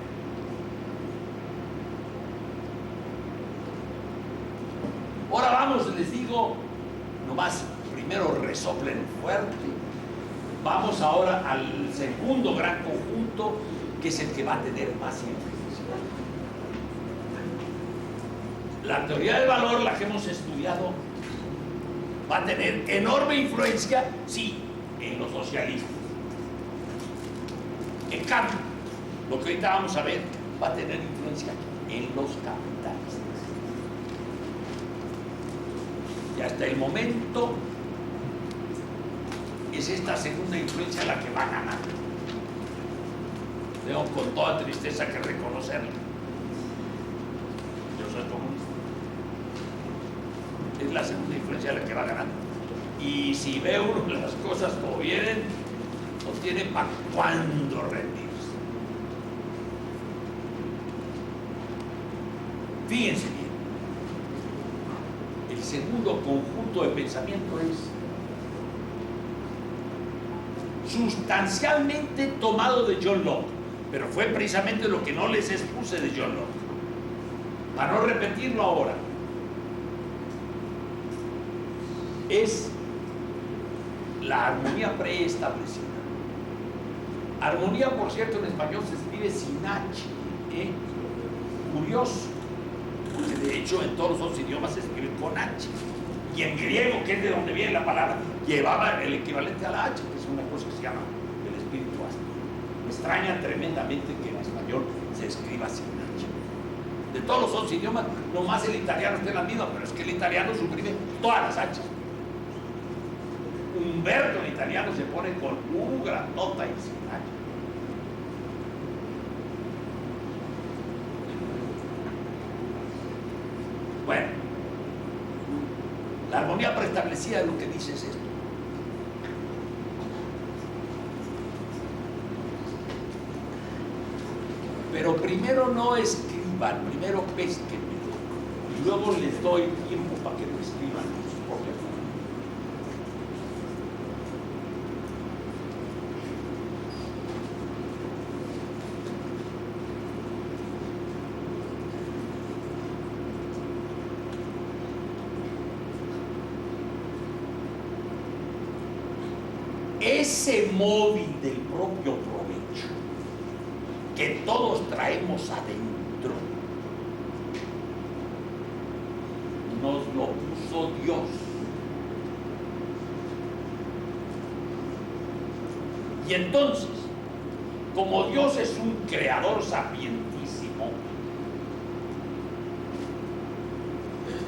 Ahora vamos, les digo, nomás primero resoplen fuerte. Vamos ahora al segundo gran conjunto, que es el que va a tener más influencia. La teoría del valor, la que hemos estudiado, va a tener enorme influencia, sí, en los socialistas. En cambio, lo que ahorita vamos a ver va a tener influencia en los capitalistas. Y hasta el momento es esta segunda influencia la que va a ganar. Tengo con toda tristeza que reconocerlo. Yo soy comunista. Es la segunda influencia la que va a ganar. Y si ve uno las cosas como vienen, no tiene para cuándo rendirse. Fíjense bien. El segundo conjunto de pensamiento es sustancialmente tomado de John Locke, pero fue precisamente lo que no les expuse de John Locke, para no repetirlo ahora. Es la armonía preestablecida. Armonía, por cierto, en español se escribe sin H, ¿eh? Curioso, porque de hecho en todos los otros idiomas se escribe con H. Y en griego, que es de donde viene la palabra, llevaba el equivalente a la H, que es una cosa que se llama el espíritu astral. Me extraña tremendamente que en español se escriba sin H. De todos los otros idiomas, nomás el italiano está en la misma, pero es que el italiano suprime todas las H. Humberto en italiano se pone con U grandota y sin H. Bueno, la armonía preestablecida lo que dice es esto. Pero primero no escriban, primero pésquenme. Y luego les doy tiempo para que lo escriban en sus propias manos. Ese móvil del propio provecho que todos traemos adentro nos lo puso Dios. Y entonces, como Dios es un creador sapientísimo,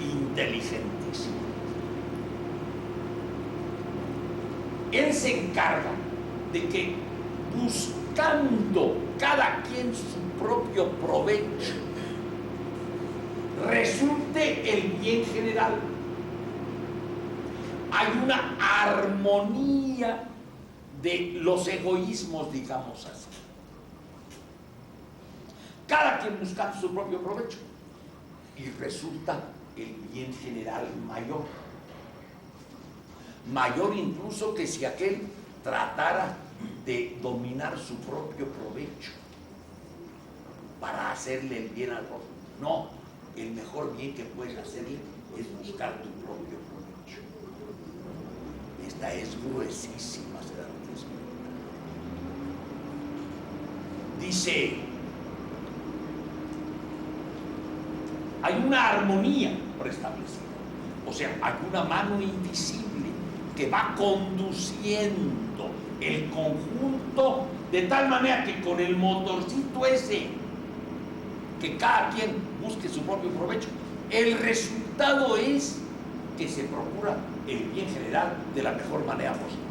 inteligentísimo, Él se encarga de que, buscando cada quien su propio provecho, resulte el bien general. Hay una armonía de los egoísmos, digamos así. Cada quien buscando su propio provecho y resulta el bien general mayor. Mayor incluso que si aquel tratara de dominar su propio provecho para hacerle el bien al otro. No, el mejor bien que puedes hacerle es buscar tu propio provecho. Esta es gruesísima, se da cuenta. Dice, hay una armonía preestablecida, o sea, hay una mano invisible que va conduciendo el conjunto de tal manera que con el motorcito ese, que cada quien busque su propio provecho, el resultado es que se procura el bien general de la mejor manera posible.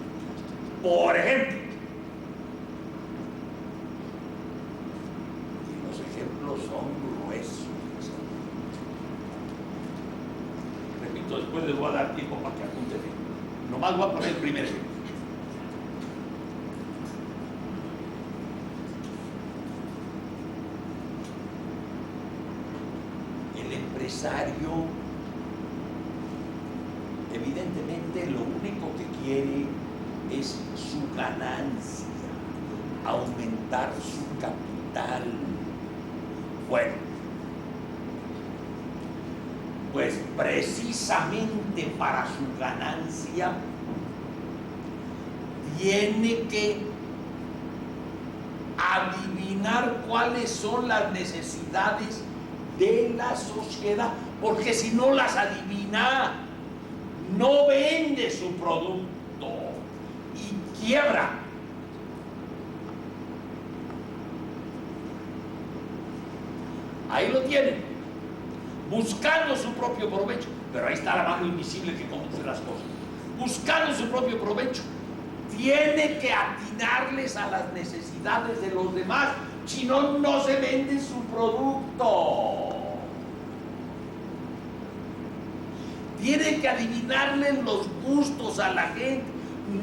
Por ejemplo, y los ejemplos son gruesos. Repito, después les voy a dar tiempo para que apunten. Nomás voy a poner el primer ejemplo. El empresario, evidentemente, lo único que quiere es su ganancia, aumentar su capital. Bueno, pues precisamente para su ganancia tiene que adivinar cuáles son las necesidades de la sociedad, porque si no las adivina, no vende su producto y quiebra. Ahí lo tienen, buscando su propio provecho. Pero ahí está la mano invisible que conduce las cosas. Buscando su propio provecho. Tiene que atinarles a las necesidades de los demás, si no, no se vende su producto. Tiene que adivinarles los gustos a la gente,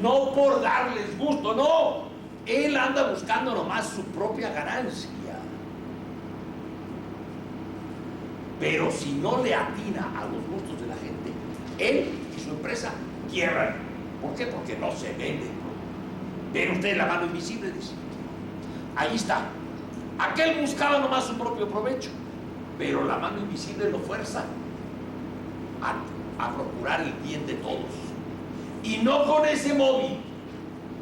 no por darles gusto, no. Él anda buscando nomás su propia ganancia. Pero si no le atina a los gustos de la gente, él y su empresa quiebran. ¿Por qué? Porque no se vende. Ven ustedes la mano invisible, dice. Ahí está. Aquel buscaba nomás su propio provecho, pero la mano invisible lo fuerza a procurar el bien de todos. Y no con ese móvil.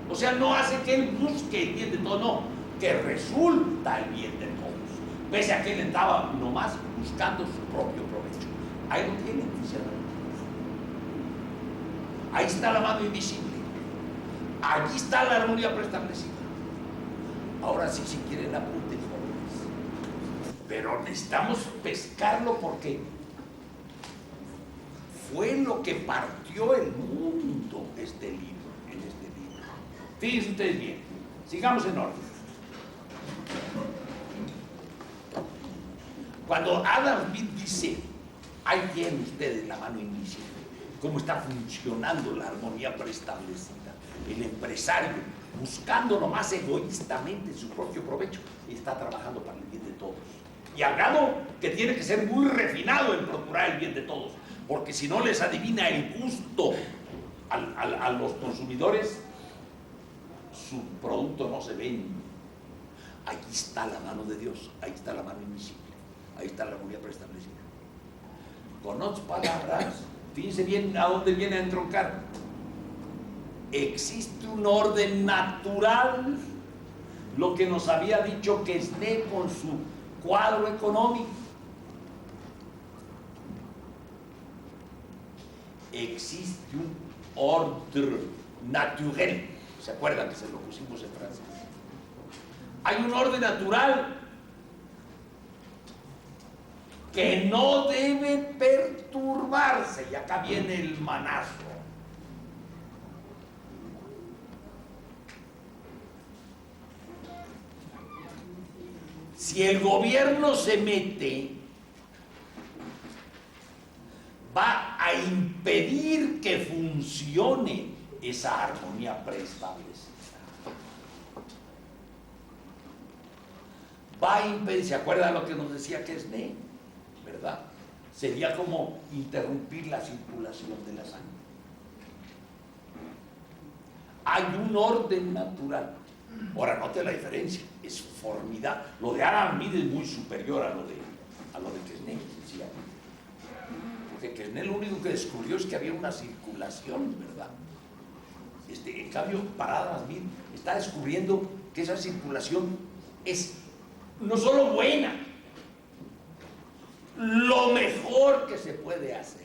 O sea, no hace que él busque el bien de todos, no, que resulta el bien de todos. Pese a que él estaba nomás buscando su propio provecho. Ahí lo tienen, dice. Ahí está la mano invisible. Allí está la armonía preestablecida. Ahora sí, si quieren apunten, jóvenes. Pero necesitamos pescarlo porque fue lo que partió el mundo en este libro. Fíjense ustedes bien. Sigamos en orden. Cuando Adam Smith dice, ahí tienen ustedes la mano invisible, cómo está funcionando la armonía preestablecida, el empresario buscando nomás egoístamente su propio provecho y está trabajando para el bien de todos. Y al grado que tiene que ser muy refinado en procurar el bien de todos, porque si no les adivina el gusto a los consumidores, su producto no se vende. Ahí está la mano de Dios, ahí está la mano invisible, ahí está la armonía preestablecida. Con otras palabras, fíjense bien a dónde viene a entroncar. Existe un orden natural, lo que nos había dicho Quesnay con su cuadro económico. Existe un orden natural. ¿Se acuerdan que se lo pusimos en francés? Hay un orden natural que no debe perturbarse. Y acá viene el manazo. Si el gobierno se mete, va a impedir que funcione esa armonía preestablecida. Va a impedir, ¿se acuerdan lo que nos decía Quesnay? ¿Verdad? Sería como interrumpir la circulación de la sangre. Hay un orden natural. Ahora, note la diferencia, es formidable. Lo de Adam Smith es muy superior a lo de Quesnay, sencillamente. Porque Quesnay lo único que descubrió es que había una circulación, ¿verdad? En cambio, para Adam Smith está descubriendo que esa circulación es no solo buena, lo mejor que se puede hacer.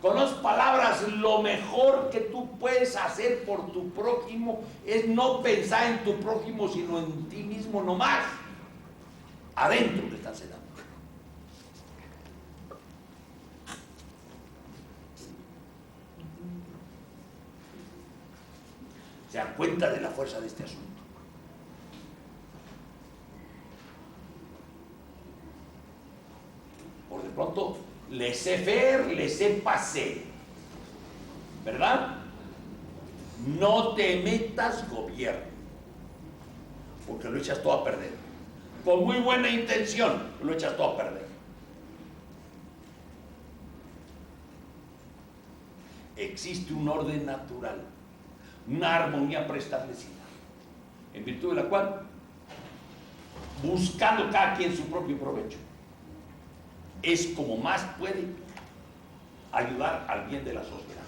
Con otras palabras, lo mejor que tú puedes hacer por tu prójimo es no pensar en tu prójimo, sino en ti mismo nomás. Adentro le estás dando. Se dan cuenta de la fuerza de este asunto. Por de pronto, laissez-faire, laissez-passer, ¿verdad? No te metas, gobierno, porque lo echas todo a perder. Con muy buena intención, lo echas todo a perder. Existe un orden natural, una armonía preestablecida, en virtud de la cual, buscando cada quien su propio provecho, es como más puede ayudar al bien de la sociedad.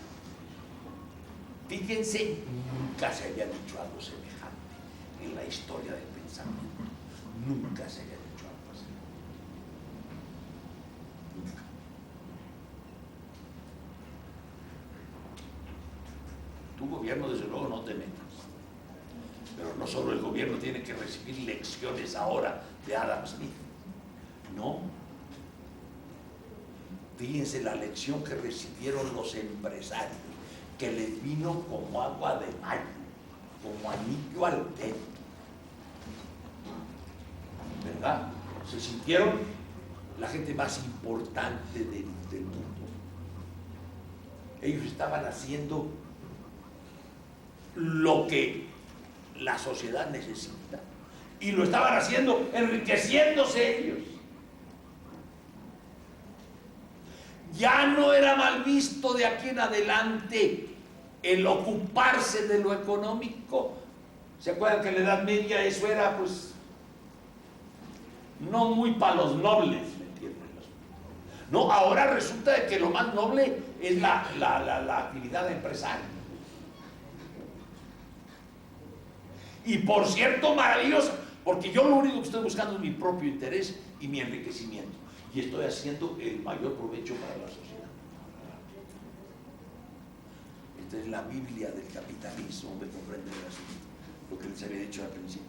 Fíjense, nunca se había dicho algo semejante en la historia del pensamiento. Nunca se había dicho algo así. Nunca. Tu gobierno, desde luego, no te metas. Pero no solo el gobierno tiene que recibir lecciones ahora de Adam Smith, no. Fíjense la lección que recibieron los empresarios, que les vino como agua de mayo, como anillo al dedo, ¿verdad? Se sintieron la gente más importante del mundo. Ellos estaban haciendo lo que la sociedad necesita y lo estaban haciendo enriqueciéndose ellos. Ya no era mal visto de aquí en adelante el ocuparse de lo económico. ¿Se acuerdan que en la Edad Media eso era, pues, no muy para los nobles, ¿me entienden? No, ahora resulta de que lo más noble es la actividad empresaria. Y por cierto, maravilloso, porque yo lo único que estoy buscando es mi propio interés y mi enriquecimiento. Y estoy haciendo el mayor provecho para la sociedad. Esta es la Biblia del capitalismo, me comprenden lo que les había dicho al principio.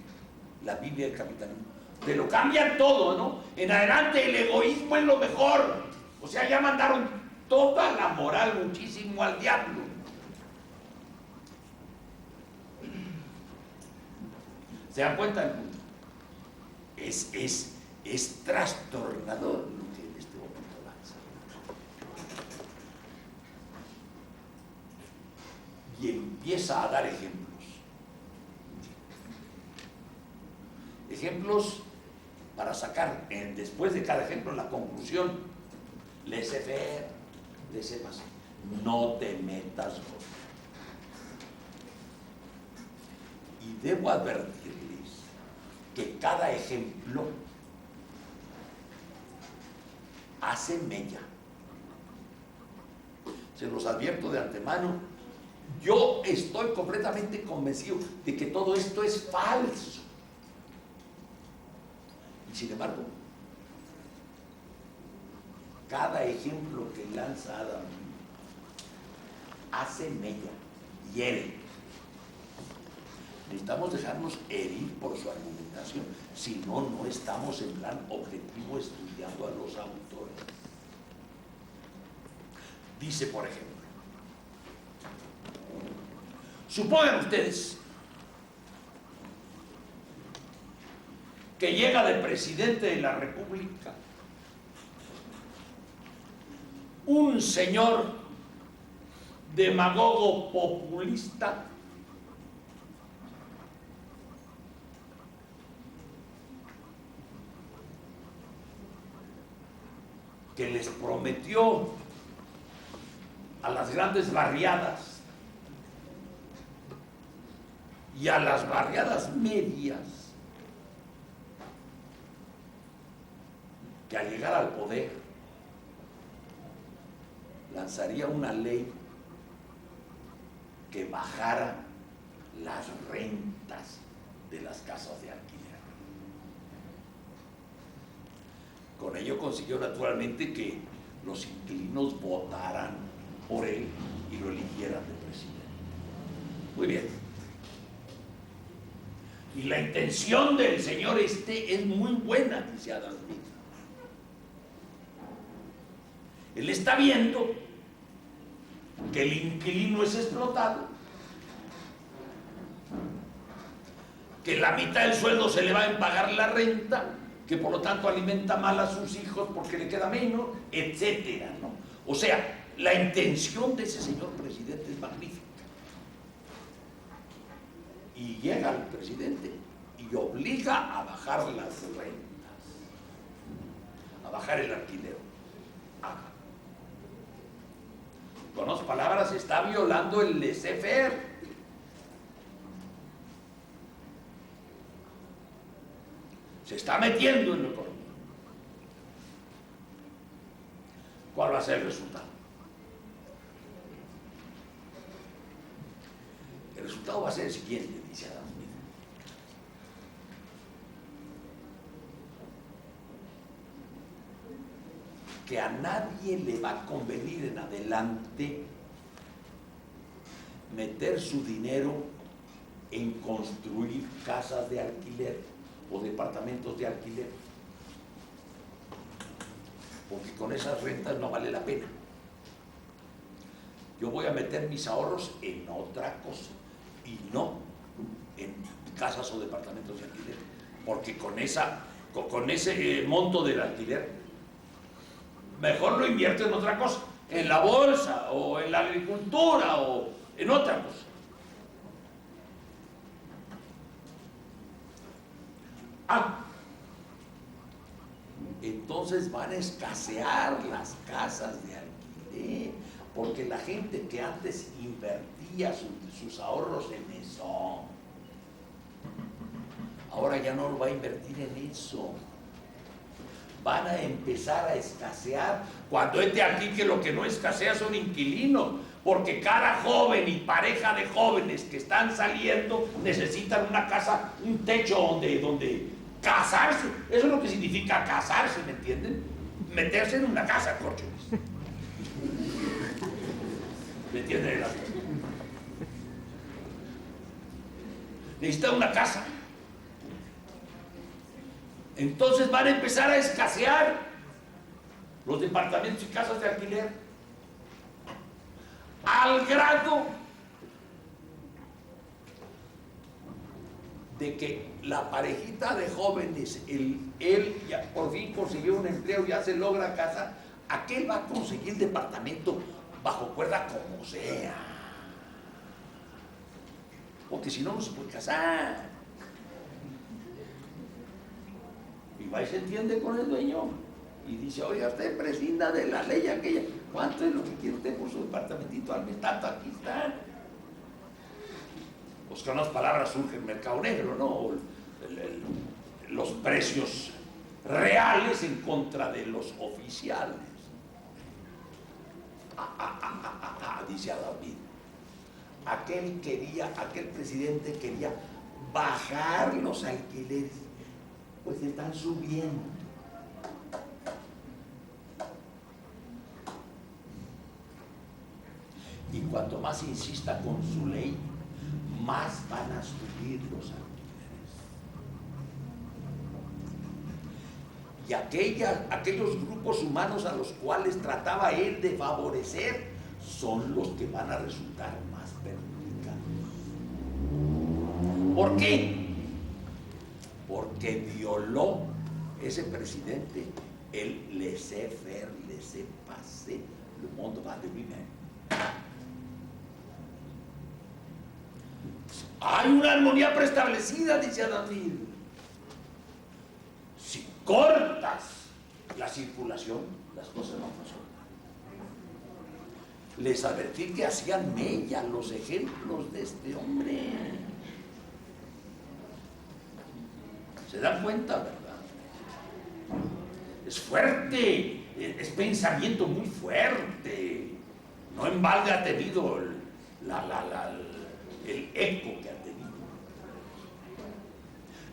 La Biblia del capitalismo. Te lo cambian todo, ¿no? En adelante el egoísmo es lo mejor. O sea, ya mandaron toda la moral muchísimo al diablo. ¿Se dan cuenta del punto? Es trastornador lo que en este momento avanza. Y empieza a dar ejemplos. Ejemplos para sacar, después de cada ejemplo, la conclusión. Laissez-faire, laissez-passer. No te metas con. Y debo advertirles que cada ejemplo hace mella. Se los advierto de antemano. Yo estoy completamente convencido de que todo esto es falso. Y sin embargo, cada ejemplo que lanza Adam hace mella, hiere. Necesitamos dejarnos herir por su argumentación, si no, no estamos en plan objetivo estudiando a los autores. Dice, por ejemplo, supongan ustedes que llega de presidente de la República un señor demagogo populista que les prometió a las grandes barriadas y a las barriadas medias que al llegar al poder lanzaría una ley que bajara las rentas de las casas de alquiler. Con ello consiguió naturalmente que los inquilinos votaran por él y lo eligieran de presidente. Muy bien. Y la intención del señor es muy buena, dice Adam Smith. Él está viendo que el inquilino es explotado, que la mitad del sueldo se le va a pagar la renta, que por lo tanto alimenta mal a sus hijos porque le queda menos, etcétera, ¿no? O sea, la intención de ese señor presidente es magnífica. Y llega el presidente y obliga a bajar las rentas, a bajar el alquiler. Con otras palabras, está violando el laissez-faire. Se está metiendo en lo económico. ¿Cuál va a ser el resultado? El resultado va a ser el siguiente, dice Adam Smith. Que a nadie le va a convenir en adelante meter su dinero en construir casas de alquiler o departamentos de alquiler, porque con esas rentas no vale la pena. Yo voy a meter mis ahorros en otra cosa y no en casas o departamentos de alquiler, porque con ese monto del alquiler mejor lo invierto en otra cosa, en la bolsa o en la agricultura o en otra cosa. Entonces van a escasear las casas de alquiler, porque la gente que antes invertía sus ahorros en eso, ahora ya no lo va a invertir en eso. Van a empezar a escasear, cuando es de aquí que lo que no escasea son inquilinos, porque cada joven y pareja de jóvenes que están saliendo necesitan una casa, un techo donde casarse. Eso es lo que significa casarse, ¿me entienden? Meterse en una casa, corchones. ¿Me entienden? Necesitan una casa. Entonces van a empezar a escasear los departamentos y casas de alquiler, al grado de que la parejita de jóvenes, él ya por fin consiguió un empleo, ya se logra casar, aquel va a conseguir departamento bajo cuerda como sea, porque si no, no se puede casar. Y va y se entiende con el dueño y dice: oiga, usted prescinda de la ley aquella, ¿cuánto es lo que quiere usted por su departamentito al mes? Tanto, aquí está. Pues con las palabras surge el mercado negro, ¿no? Los precios reales en contra de los oficiales. Dice David. Aquel presidente quería bajar los alquileres, pues están subiendo. Y cuanto más insista con su ley, más van a subir los alquileres. Y aquellos grupos humanos a los cuales trataba él de favorecer son los que van a resultar más perjudicados. ¿Por qué? Porque violó ese presidente el laissez-faire, laissez-passer, le monde va de lui-même. Hay una armonía preestablecida, dice David. Si cortas la circulación, las cosas no funcionan. Les advertí que hacían mella los ejemplos de este hombre. ¿Se dan cuenta, verdad? Es fuerte, es pensamiento muy fuerte. No en balde ha tenido el eco que ha tenido.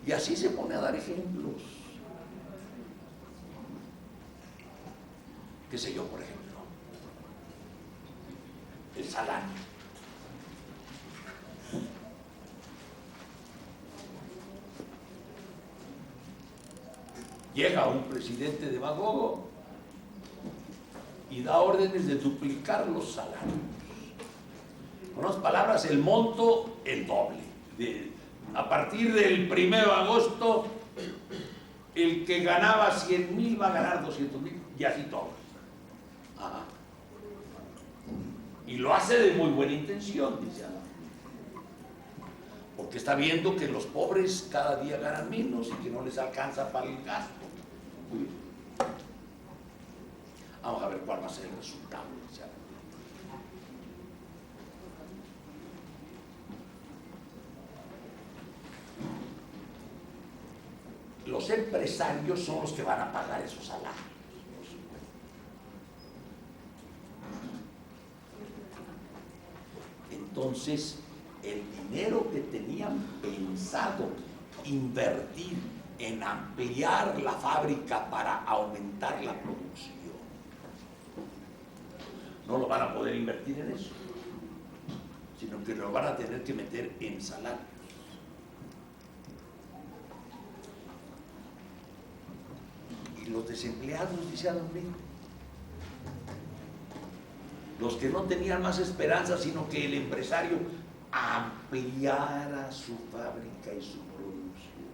Y así se pone a dar ejemplos. ¿Qué sé yo, por ejemplo? El salario. Llega un presidente demagogo y da órdenes de duplicar los salarios. Con otras palabras, el monto, el doble. A partir del 1 de agosto, el que ganaba 100,000 va a ganar 200,000 y así todo. Ajá. Y lo hace de muy buena intención, dice Ana. Porque está viendo que los pobres cada día ganan menos y que no les alcanza para el gasto. Muy bien. Vamos a ver cuál va a ser el resultado, dice Ana. Los empresarios son los que van a pagar esos salarios. Entonces, el dinero que tenían pensado invertir en ampliar la fábrica para aumentar la producción, no lo van a poder invertir en eso, sino que lo van a tener que meter en salarios. Y los desempleados, dice Adam Smith, los que no tenían más esperanza sino que el empresario ampliara su fábrica y su producción.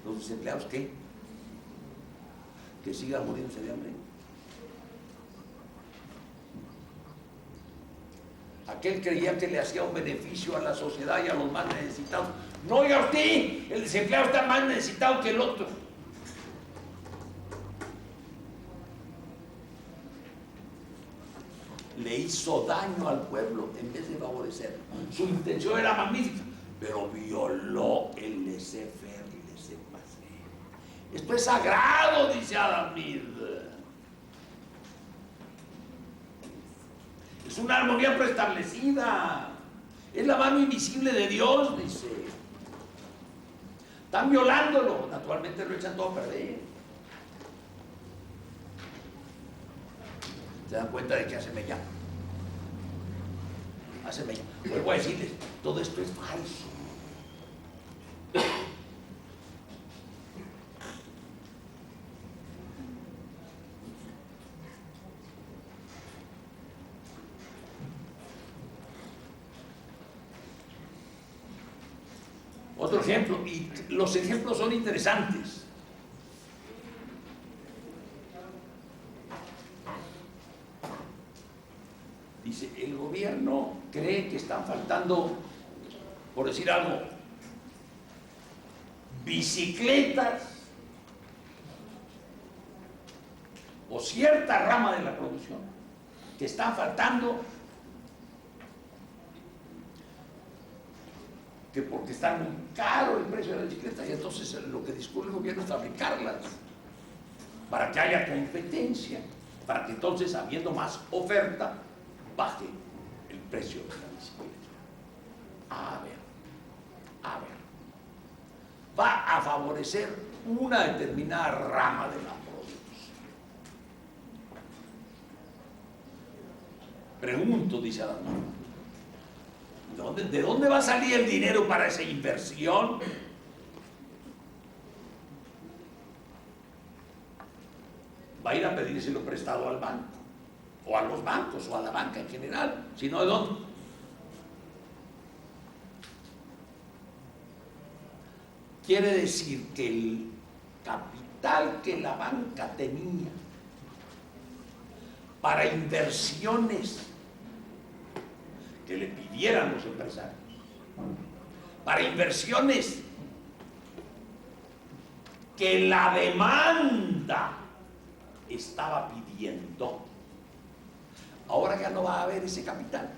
¿Los desempleados qué? Que sigan muriéndose de hambre. Aquel creía que le hacía un beneficio a la sociedad y a los más necesitados. No, oiga usted, el desempleado está más necesitado que el otro. Le hizo daño al pueblo en vez de favorecerlo. Su intención era magnífica, pero violó el laissez-faire y laissez-passer. Esto es sagrado, dice Adam Smith. Es una armonía preestablecida. Es la mano invisible de Dios, dice. Están violándolo. Naturalmente lo echan todo a perder. ¿Se dan cuenta de que hace mella? Hace mella. Vuelvo a decirles, todo esto es falso. Otro ejemplo, y los ejemplos son interesantes. Dice, el gobierno cree que están faltando, por decir algo, bicicletas o cierta rama de la producción, que están faltando, que porque está muy caro el precio de las bicicletas, y entonces lo que discurre el gobierno es fabricarlas para que haya competencia, para que entonces, habiendo más oferta, baje el precio de la bicicleta. A ver, va a favorecer una determinada rama de la producción. Pregunto, dice Adam Smith, ¿de dónde va a salir el dinero para esa inversión? Va a ir a pedírselo prestado al banco, o a los bancos, o a la banca en general, sino ¿de dónde? Quiere decir que el capital que la banca tenía para inversiones que le pidieran los empresarios, para inversiones que la demanda estaba pidiendo, ahora ya no va a haber ese capital,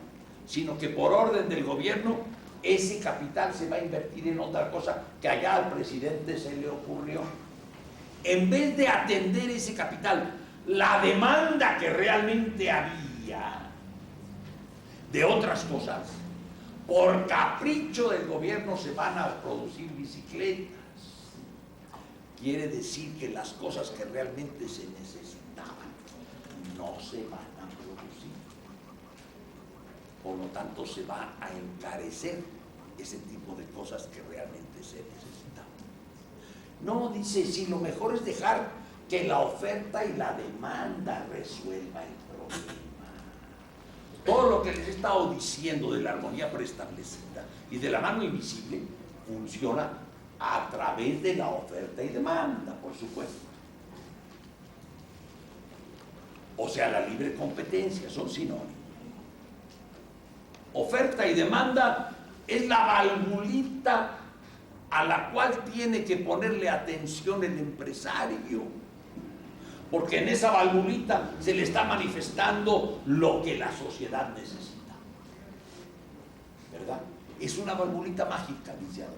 sino que por orden del gobierno ese capital se va a invertir en otra cosa que allá al presidente se le ocurrió. En vez de atender ese capital, la demanda que realmente había de otras cosas, por capricho del gobierno se van a producir bicicletas. Quiere decir que las cosas que realmente se necesitaban no se van a producir. Por lo tanto, se va a encarecer ese tipo de cosas que realmente se necesitaban. No, dice, si lo mejor es dejar que la oferta y la demanda resuelva el problema. Todo lo que les he estado diciendo de la armonía preestablecida y de la mano invisible funciona a través de la oferta y demanda, por supuesto. O sea, la libre competencia, son sinónimos. Oferta y demanda es la valvulita a la cual tiene que ponerle atención el empresario, porque en esa valvulita se le está manifestando lo que la sociedad necesita, ¿verdad? Es una valvulita mágica, dice Adam.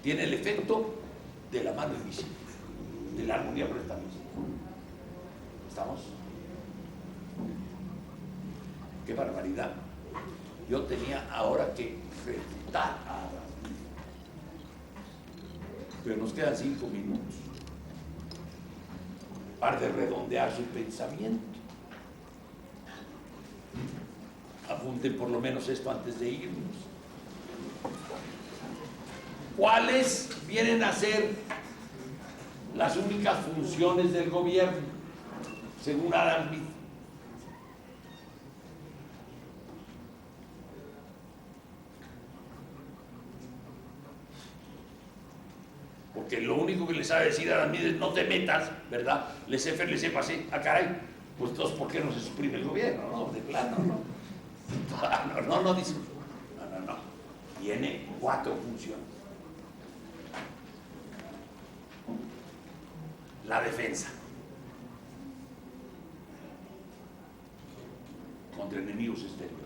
Tiene el efecto de la mano invisible, de la armonía preestablecida. ¿Estamos? ¡Qué barbaridad! Yo tenía ahora que refutar a Adam, pero nos quedan 5 minutos para de redondear su pensamiento. Apunten por lo menos esto antes de irnos. ¿Cuáles vienen a ser las únicas funciones del gobierno, según Adam Smith? Porque lo único que les sabe decir a Adam Smith es no te metas, ¿verdad? Laissez-faire, laissez-passer. Ah, caray, pues entonces, ¿por qué no se suprime el gobierno? No, de plano, no. No, dice. No. Tiene 4 funciones. La defensa contra enemigos exteriores.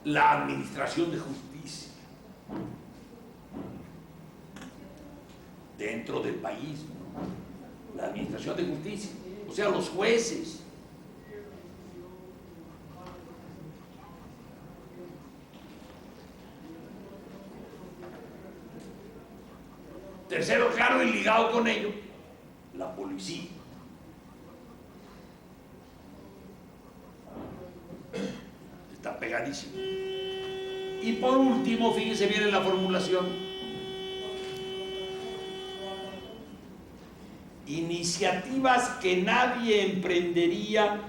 La administración de justicia dentro del país, ¿no? La administración de justicia, o sea, los jueces. Tercero, claro, y ligado con ello, la policía. Está pegadísimo. Y por último, fíjense bien en la formulación. Iniciativas que nadie emprendería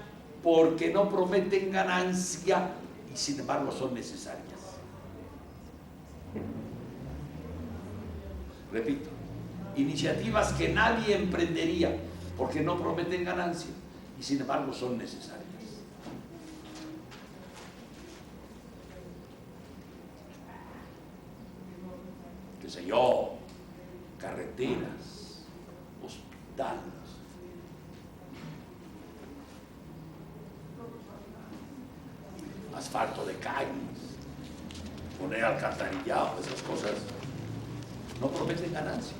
porque no prometen ganancia y sin embargo son necesarias. Repito, iniciativas que nadie emprendería porque no prometen ganancia y sin embargo son necesarias. Qué sé yo, carreteras, hospitales, asfalto de calles, poner alcantarillado, esas cosas no prometen ganancia.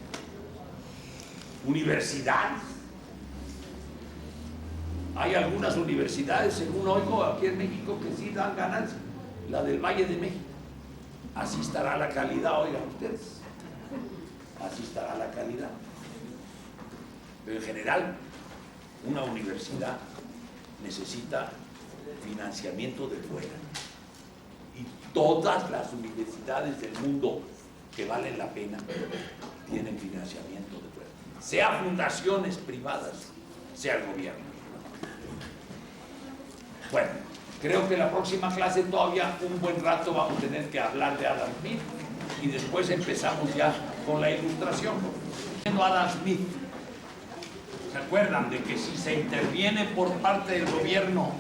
Universidades. Hay algunas universidades, según oigo aquí en México, que sí dan ganancia. La del Valle de México. Así estará la calidad, oigan ustedes. Así estará la calidad. Pero en general, una universidad necesita financiamiento de fuera. Y todas las universidades del mundo que valen la pena tienen financiamiento de fuera, sea fundaciones privadas, sea el gobierno. Bueno, creo que la próxima clase todavía un buen rato vamos a tener que hablar de Adam Smith y después empezamos ya con la ilustración. Adam Smith, ¿se acuerdan de que si se interviene por parte del gobierno,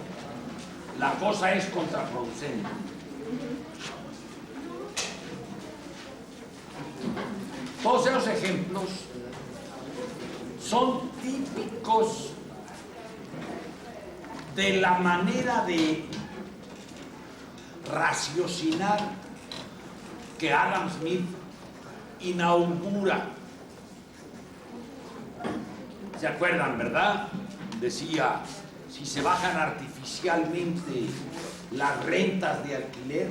la cosa es contraproducente? Todos esos ejemplos son típicos de la manera de raciocinar que Adam Smith inaugura. ¿Se acuerdan, verdad? Decía, si se bajan artificialmente las rentas de alquiler,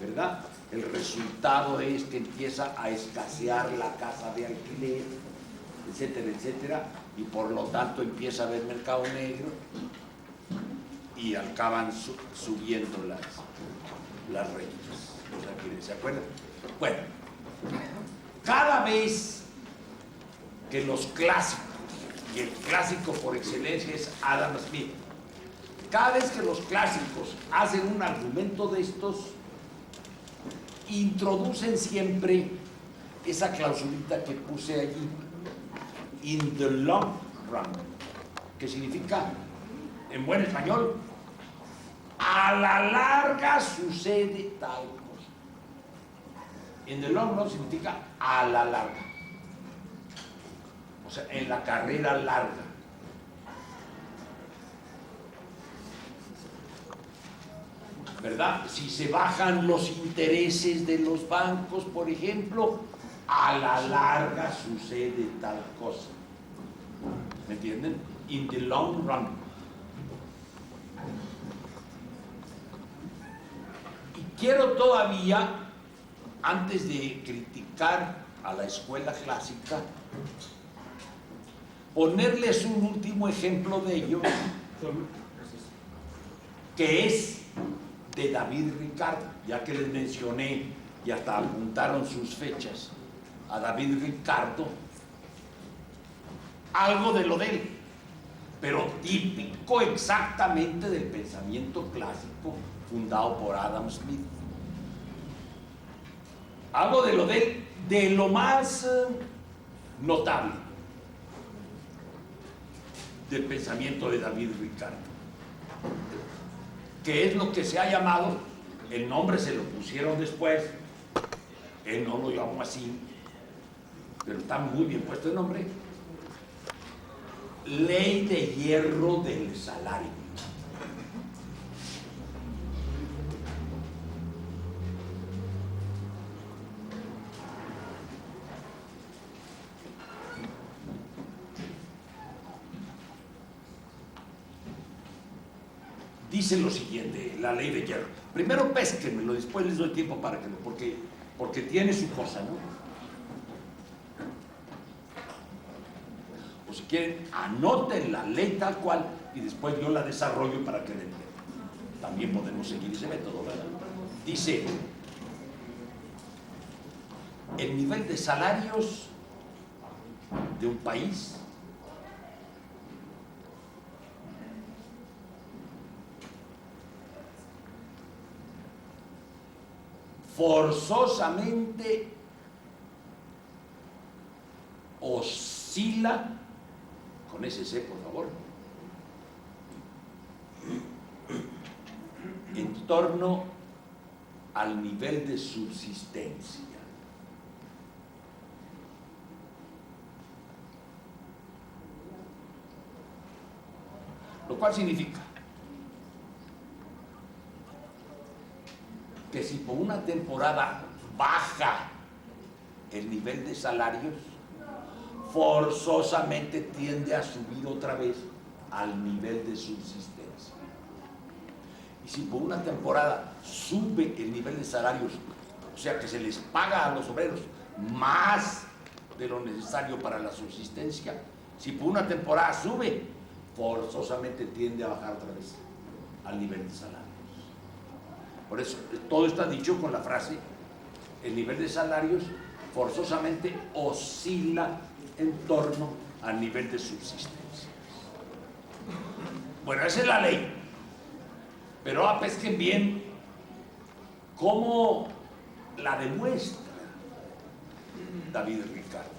¿verdad? El resultado es que empieza a escasear la casa de alquiler, etcétera, etcétera, y por lo tanto empieza a haber mercado negro y acaban subiendo las rentas. ¿Se acuerdan? Bueno, cada vez que los clásicos, y el clásico por excelencia es Adam Smith, cada vez que los clásicos hacen un argumento de estos, introducen siempre esa clausulita que puse allí, in the long run, que significa, en buen español, a la larga sucede tal cosa. In the long run significa a la larga, o sea, en la carrera larga. ¿Verdad? Si se bajan los intereses de los bancos, por ejemplo, a la larga sucede tal cosa. ¿Me entienden? In the long run. Y quiero todavía, antes de criticar a la escuela clásica, ponerles un último ejemplo de ello, que es de David Ricardo, ya que les mencioné y hasta apuntaron sus fechas a David Ricardo, algo de lo de él, pero típico exactamente del pensamiento clásico fundado por Adam Smith. Algo de lo de él, de lo más notable del pensamiento de David Ricardo, que es lo que se ha llamado, el nombre se lo pusieron después, él no lo llamó así, pero está muy bien puesto el nombre: ley de hierro del salario. Dice lo siguiente, la ley de hierro. Primero pésquenmelo, después les doy tiempo para que lo, porque tiene su cosa, ¿no? O si quieren, anoten la ley tal cual y después yo la desarrollo para que también podemos seguir ese método, ¿verdad? Dice, el nivel de salarios de un país forzosamente oscila, con ese C por favor, en torno al nivel de subsistencia. Lo cual significa que si por una temporada baja el nivel de salarios, forzosamente tiende a subir otra vez al nivel de subsistencia. Y si por una temporada sube el nivel de salarios, o sea que se les paga a los obreros más de lo necesario para la subsistencia, si por una temporada sube, forzosamente tiende a bajar otra vez al nivel de salarios. Por eso, todo está dicho con la frase, el nivel de salarios forzosamente oscila en torno al nivel de subsistencia. Bueno, esa es la ley. Pero pesquen bien cómo la demuestra David Ricardo.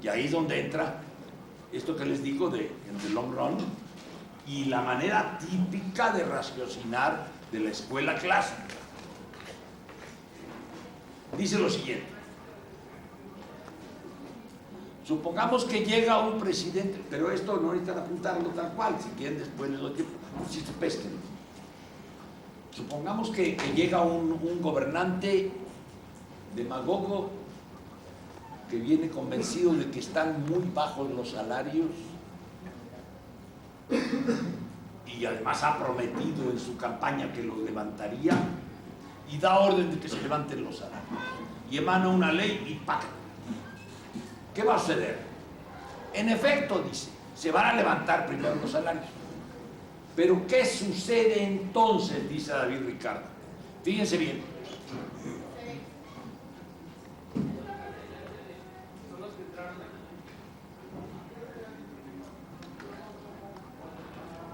Y ahí es donde entra esto que les digo de en the long run y la manera típica de raciocinar de la escuela clásica. Dice lo siguiente: supongamos que llega un presidente, pero esto no necesitan apuntarlo tal cual, si quieren después les doy tiempo, si se pesquen. Supongamos que llega un gobernante demagogo que viene convencido de que están muy bajos los salarios y además ha prometido en su campaña que los levantaría y da orden de que se levanten los salarios y emana una ley y ¡pac! ¿Qué va a suceder? En efecto, dice, se van a levantar primero los salarios. Pero ¿qué sucede entonces? Dice David Ricardo. Fíjense bien.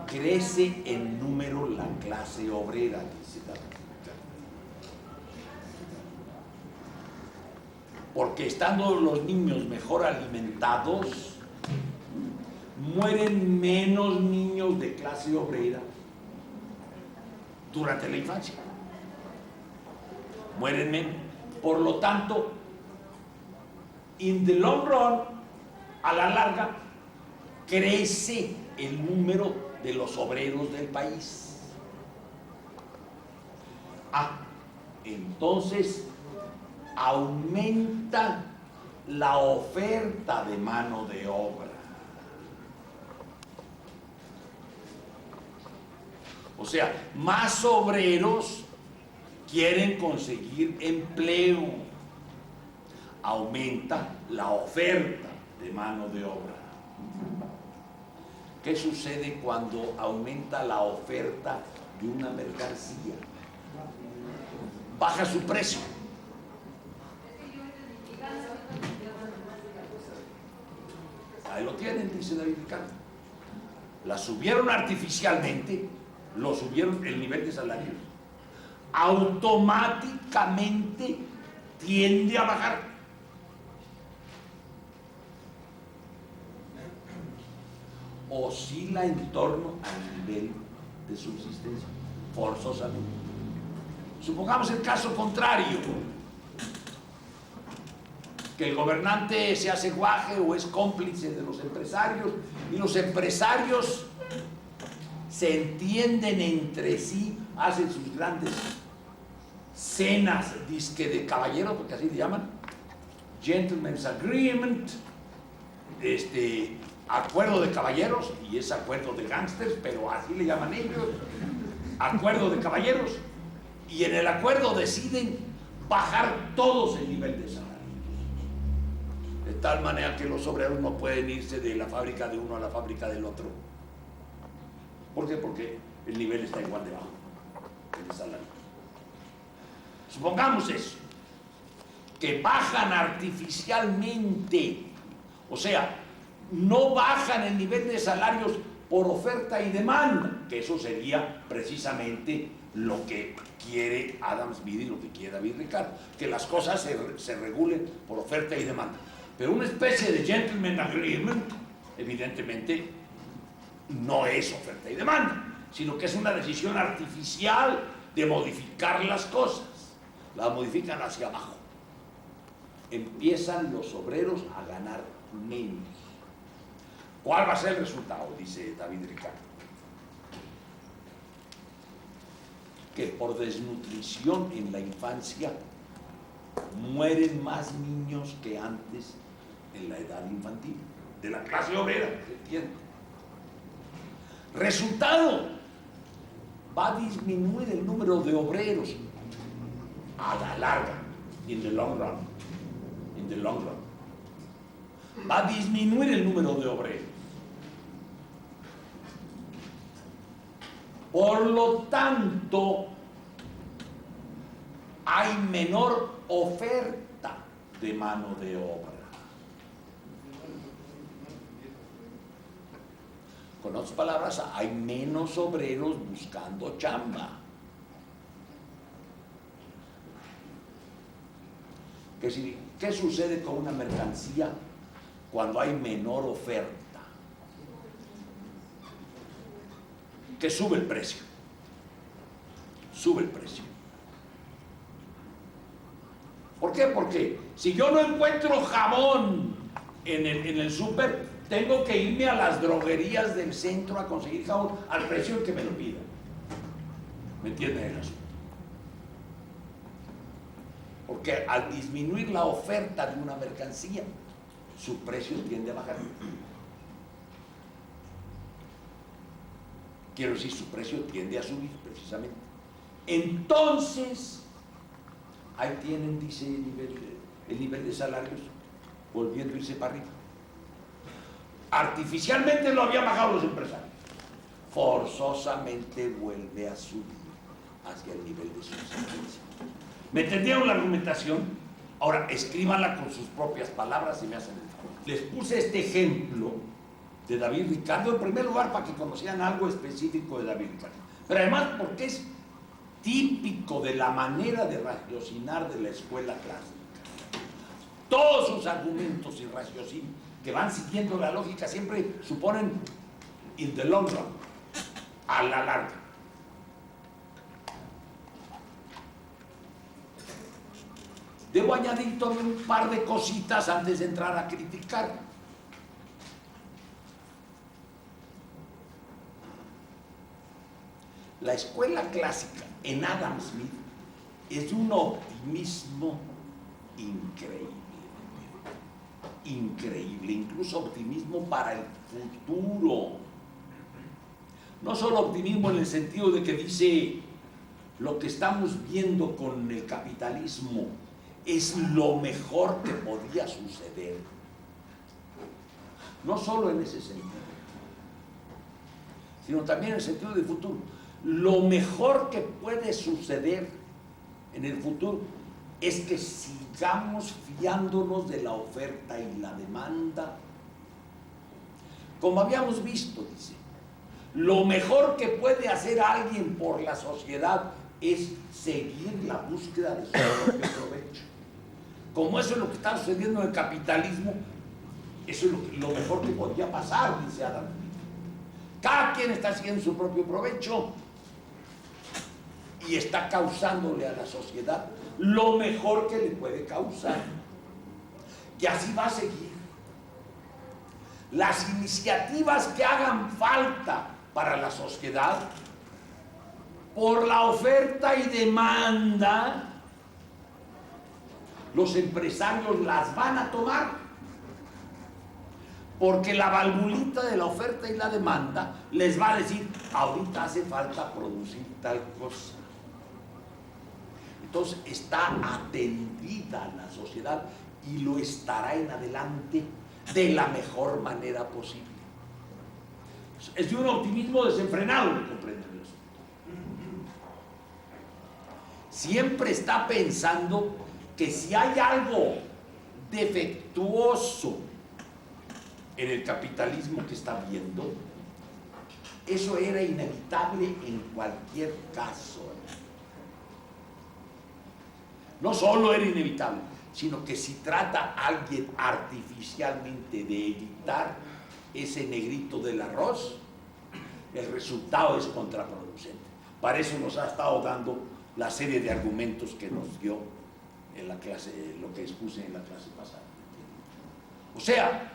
Crece en número la clase obrera, dice David Ricardo. Porque estando los niños mejor alimentados, mueren menos niños de clase obrera durante la infancia. Mueren menos. Por lo tanto, in the long run, a la larga, crece el número de los obreros del país. Entonces aumenta la oferta de mano de obra. O sea, más obreros quieren conseguir empleo. Aumenta la oferta de mano de obra. ¿Qué sucede cuando aumenta la oferta de una mercancía? baja su precio. Ahí lo tienen, dice David Ricardo. La subieron artificialmente, lo subieron el nivel de salarios. Automáticamente tiende a bajar. Oscila en torno al nivel de subsistencia, forzosamente. Supongamos el caso contrario, que el gobernante se hace guaje o es cómplice de los empresarios, y los empresarios se entienden entre sí, hacen sus grandes cenas, disque de caballeros, porque así le llaman, gentleman's agreement, acuerdo de caballeros, y es acuerdo de gángsters, pero así le llaman ellos, acuerdo de caballeros, y en el acuerdo deciden bajar todos el nivel de salario, de tal manera que los obreros no pueden irse de la fábrica de uno a la fábrica del otro. ¿Por qué? Porque el nivel está igual de bajo, el salario. Supongamos eso, que bajan artificialmente, o sea, no bajan el nivel de salarios por oferta y demanda, que eso sería precisamente lo que quiere Adam Smith y lo que quiere David Ricardo, que las cosas se regulen por oferta y demanda. Pero una especie de gentleman agreement, evidentemente, no es oferta y demanda, sino que es una decisión artificial de modificar las cosas. Las modifican hacia abajo. Empiezan los obreros a ganar menos. ¿Cuál va a ser el resultado? Dice David Ricardo. Que por desnutrición en la infancia mueren más niños que antes en la edad infantil, de la clase obrera, ¿se entiende? Resultado, va a disminuir el número de obreros a la larga, in the long run, va a disminuir el número de obreros. Por lo tanto, hay menor oferta de mano de obra. Con otras palabras, hay menos obreros buscando chamba. ¿Qué sucede con una mercancía cuando hay menor oferta? Que sube el precio. Sube el precio. ¿Por qué? Porque si yo no encuentro jabón en el súper, tengo que irme a las droguerías del centro a conseguir jabón al precio que me lo pidan. ¿Me entienden el asunto? Porque al disminuir la oferta de una mercancía, su precio tiende a bajar. Quiero decir, su precio tiende a subir, precisamente. Entonces, ahí tienen, dice, el nivel de salarios volviendo a irse para arriba. Artificialmente lo habían bajado los empresarios. Forzosamente vuelve a subir hacia el nivel de subsistencia. ¿Me entendieron la argumentación? Ahora, escríbanla con sus propias palabras y me hacen el favor. Les puse este ejemplo de David Ricardo, en primer lugar, para que conocieran algo específico de David Ricardo, pero además porque es típico de la manera de raciocinar de la escuela clásica. Todos sus argumentos y raciocinios que van siguiendo la lógica siempre suponen in the long run, a la larga. Debo añadir todavía un par de cositas antes de entrar a criticar. La escuela clásica en Adam Smith es un optimismo increíble. Increíble, incluso optimismo para el futuro. No solo optimismo en el sentido de que dice lo que estamos viendo con el capitalismo es lo mejor que podía suceder. No solo en ese sentido, sino también en el sentido de futuro. Lo mejor que puede suceder en el futuro es que sigamos fiándonos de la oferta y la demanda. Como habíamos visto, dice, lo mejor que puede hacer alguien por la sociedad es seguir la búsqueda de su propio provecho. Como eso es lo que está sucediendo en el capitalismo, eso es lo mejor que podría pasar, dice Adam Smith. Cada quien está siguiendo su propio provecho y está causándole a la sociedad lo mejor que le puede causar. Y así va a seguir. Las iniciativas que hagan falta para la sociedad, por la oferta y demanda, los empresarios las van a tomar, porque la valvulita de la oferta y la demanda les va a decir, ahorita hace falta producir tal cosa. Entonces está atendida la sociedad y lo estará en adelante de la mejor manera posible. Es de un optimismo desenfrenado, ¿me comprenden? Siempre está pensando que si hay algo defectuoso en el capitalismo que está viendo, eso era inevitable en cualquier caso. No solo era inevitable, sino que si trata a alguien artificialmente de evitar ese negrito del arroz, el resultado es contraproducente. Para eso nos ha estado dando la serie de argumentos que nos dio en la clase, lo que expuse en la clase pasada. O sea,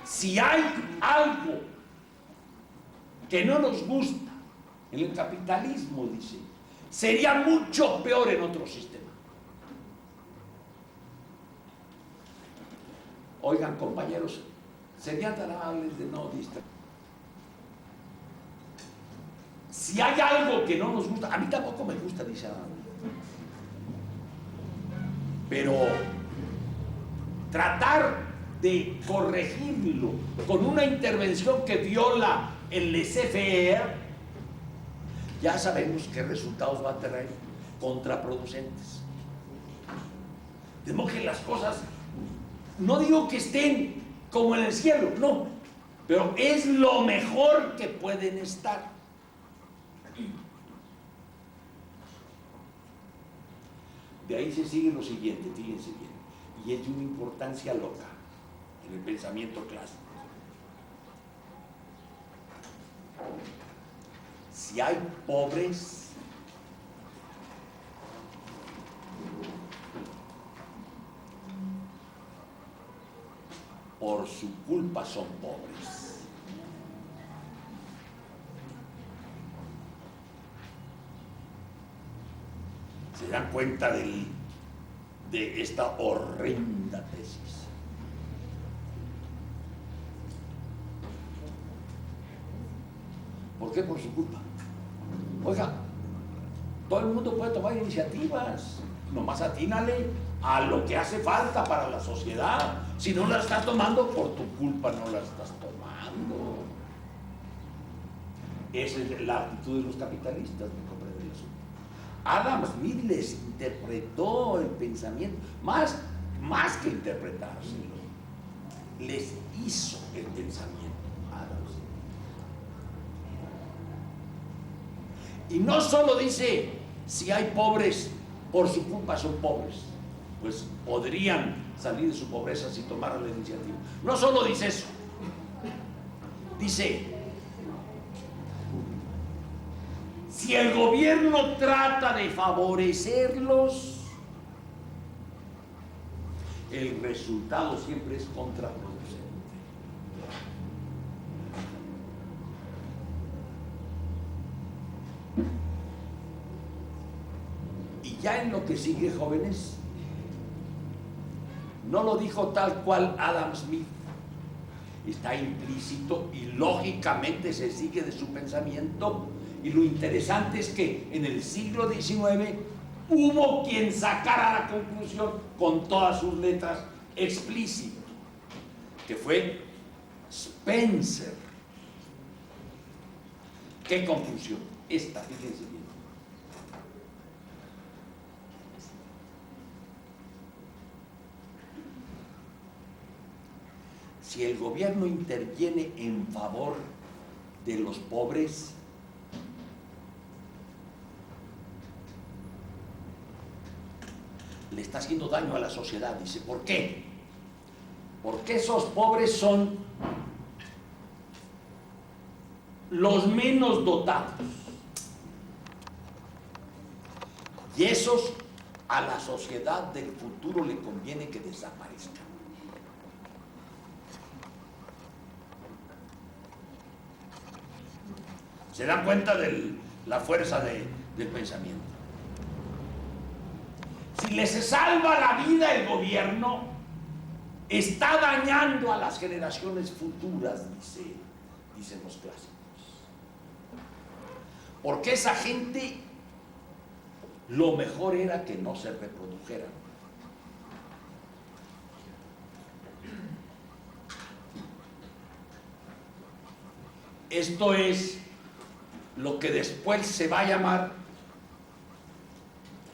si hay algo que no nos gusta en el capitalismo, dice, sería mucho peor en otro sistema. Oigan, compañeros, serían tan amables de no distraer. Si hay algo que no nos gusta, a mí tampoco me gusta, dice Adam, pero tratar de corregirlo con una intervención que viola el laissez-faire, ya sabemos qué resultados va a traer, contraproducentes. De modo que las cosas, no digo que estén como en el cielo, no, pero es lo mejor que pueden estar. De ahí se sigue lo siguiente, fíjense bien, y es de una importancia loca en el pensamiento clásico. Si hay pobres, por su culpa son pobres. ¿Se dan cuenta de esta horrenda tesis? ¿Por qué? Por su culpa. Oiga, todo el mundo puede tomar iniciativas, nomás atínale a lo que hace falta para la sociedad. Si no la estás tomando, por tu culpa no la estás tomando. Esa es la actitud de los capitalistas, ¿me comprenden eso? Adam Smith les interpretó el pensamiento, más que interpretárselo, les hizo el pensamiento Adam Smith. Y no solo dice, si hay pobres, por su culpa son pobres, pues podrían salir de su pobreza si tomaran la iniciativa. No solo dice eso, dice, si el gobierno trata de favorecerlos, el resultado siempre es contraproducente. Y ya en lo que sigue, jóvenes, no lo dijo tal cual Adam Smith, está implícito y lógicamente se sigue de su pensamiento. Y lo interesante es que en el siglo XIX hubo quien sacara la conclusión con todas sus letras explícito, que fue Spencer. ¿Qué conclusión? Esta, fíjense bien. si el gobierno interviene en favor de los pobres, le está haciendo daño a la sociedad. Dice, ¿por qué? Porque esos pobres son los menos dotados. Y esos a la sociedad del futuro le conviene que desaparezcan. ¿Se dan cuenta de la fuerza del pensamiento? Si les salva la vida el gobierno, está dañando a las generaciones futuras, dicen los clásicos. Porque esa gente, lo mejor era que no se reprodujeran. Esto es lo que después se va a llamar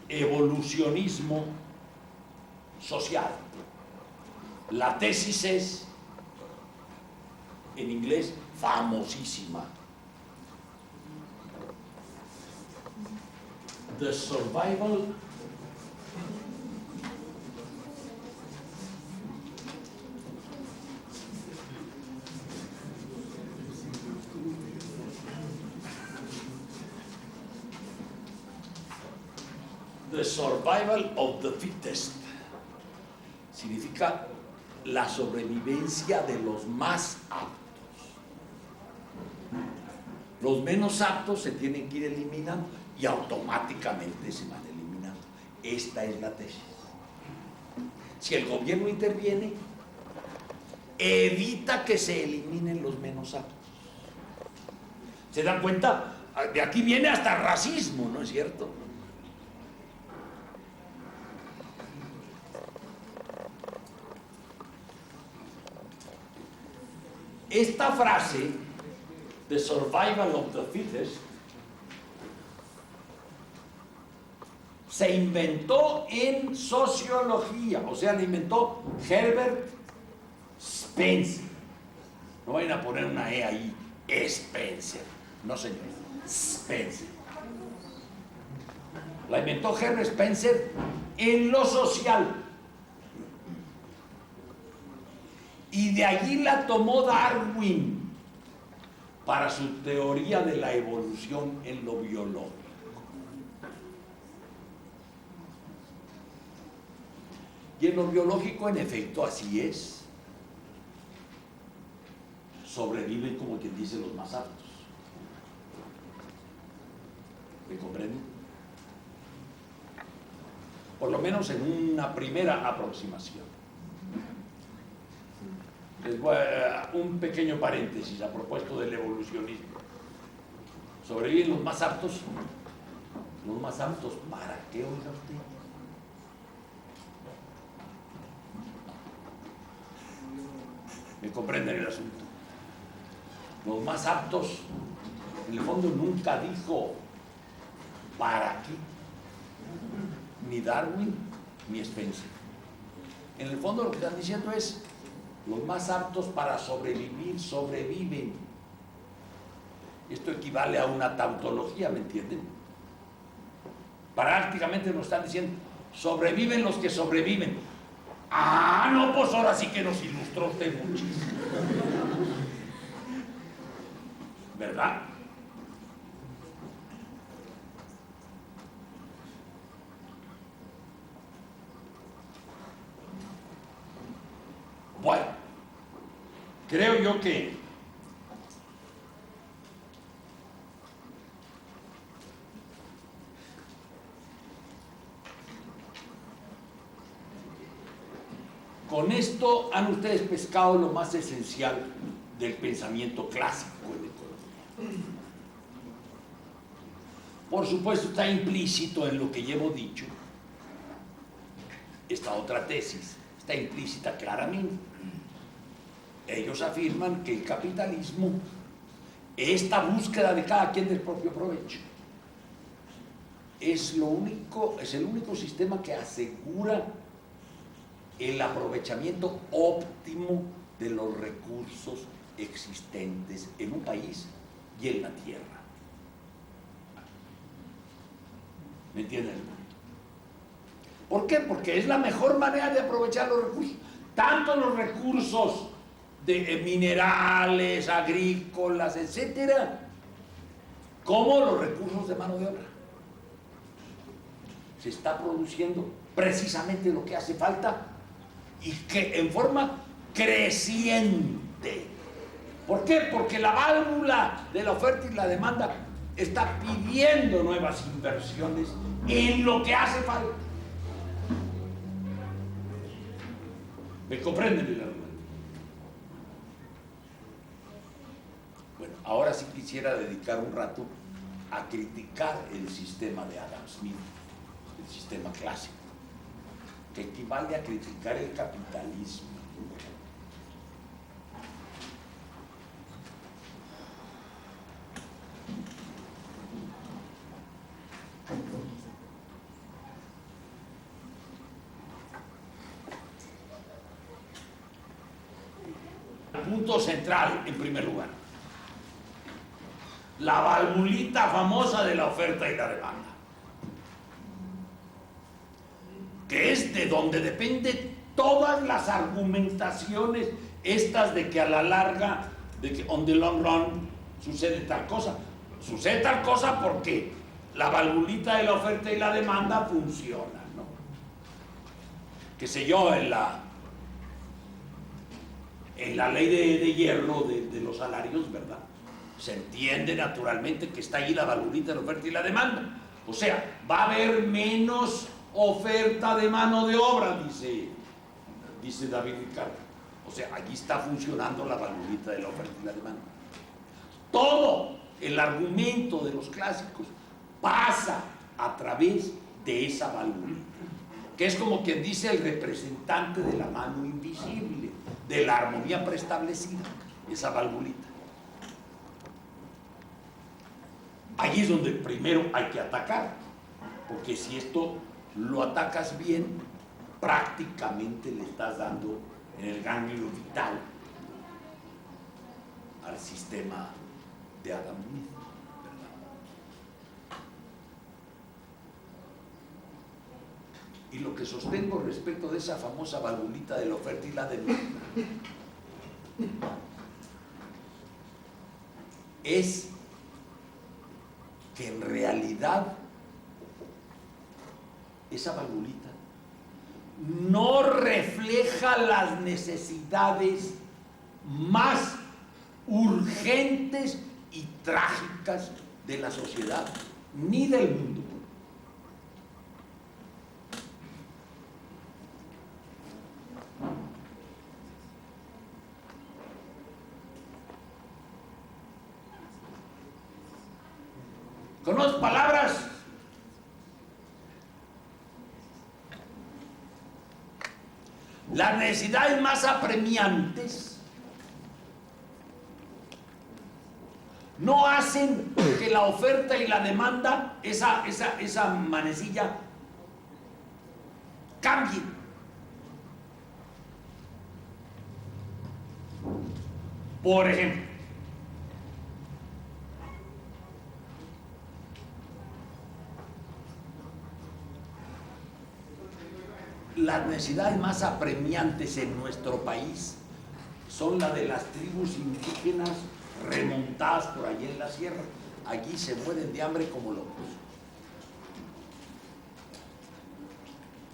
evolucionismo social. La tesis es, en inglés, famosísima. The survival of the fittest. Significa la sobrevivencia de los más aptos. Los menos aptos se tienen que ir eliminando y automáticamente se van eliminando. Esta es la tesis. Si el gobierno interviene, evita que se eliminen los menos aptos. ¿Se dan cuenta? De aquí viene hasta racismo, ¿no es cierto? Esta frase, the survival of the fittest, se inventó en sociología, o sea, la inventó Herbert Spencer. No vayan a poner una E ahí, Spencer. No, señor, Spencer. La inventó Herbert Spencer en lo social. Y de allí la tomó Darwin para su teoría de la evolución en lo biológico. Y en lo biológico, en efecto, así es. Sobreviven, como quien dice, los más aptos. ¿Me comprenden? Por lo menos en una primera aproximación. Les voy a un pequeño paréntesis a propósito del evolucionismo. ¿Sobreviven los más aptos? ¿Los más aptos para qué, oiga usted? ¿Me comprenden el asunto? Los más aptos, en el fondo, nunca dijo ¿para qué? Ni Darwin ni Spencer. En el fondo lo que están diciendo es los más aptos para sobrevivir, sobreviven. Esto equivale a una tautología, ¿me entienden? Prácticamente nos están diciendo, sobreviven los que sobreviven. Ah, no, pues ahora sí que nos ilustró usted muchísimo. ¿Verdad? Bueno, creo yo que con esto han ustedes pescado lo más esencial del pensamiento clásico en economía. Por supuesto, está implícito en lo que llevo dicho esta otra tesis, está implícita claramente. Ellos afirman que el capitalismo, esta búsqueda de cada quien del propio provecho, es el único sistema que asegura el aprovechamiento óptimo de los recursos existentes en un país y en la tierra. ¿Me entienden? ¿Por qué? Porque es la mejor manera de aprovechar los recursos, tanto los recursos de minerales, agrícolas, etcétera, como los recursos de mano de obra. Se está produciendo precisamente lo que hace falta y que en forma creciente. ¿Por qué? Porque la válvula de la oferta y la demanda está pidiendo nuevas inversiones en lo que hace falta. ¿Me comprenden el argumento? Bueno, ahora sí quisiera dedicar un rato a criticar el sistema de Adam Smith, el sistema clásico, que equivale a criticar el capitalismo. Punto central, en primer lugar, la valvulita famosa de la oferta y la demanda, que es de donde dependen todas las argumentaciones estas de que a la larga, de que on the long run sucede tal cosa. Sucede tal cosa porque la valvulita de la oferta y la demanda funciona, ¿no? Qué sé yo, en la ley de hierro de los salarios, ¿verdad? Se entiende naturalmente que está ahí la valvulita de la oferta y la demanda. O sea, va a haber menos oferta de mano de obra, dice David Ricardo. O sea, allí está funcionando la valvulita de la oferta y la demanda. Todo el argumento de los clásicos pasa a través de esa válvula, que es como quien dice el representante de la mano invisible, de la armonía preestablecida, esa valvulita. Allí es donde primero hay que atacar, porque si esto lo atacas bien, prácticamente le estás dando en el ganglio vital al sistema de Adam Smith, ¿verdad? Y lo que sostengo respecto de esa famosa valvulita de la oferta y la demanda es que en realidad esa valvulita no refleja las necesidades más urgentes y trágicas de la sociedad ni del mundo. Con otras palabras, las necesidades más apremiantes no hacen que la oferta y la demanda, esa manecilla, cambie. Por ejemplo, las necesidades más apremiantes en nuestro país son las de las tribus indígenas remontadas por allí en la sierra. Allí se mueren de hambre como locos.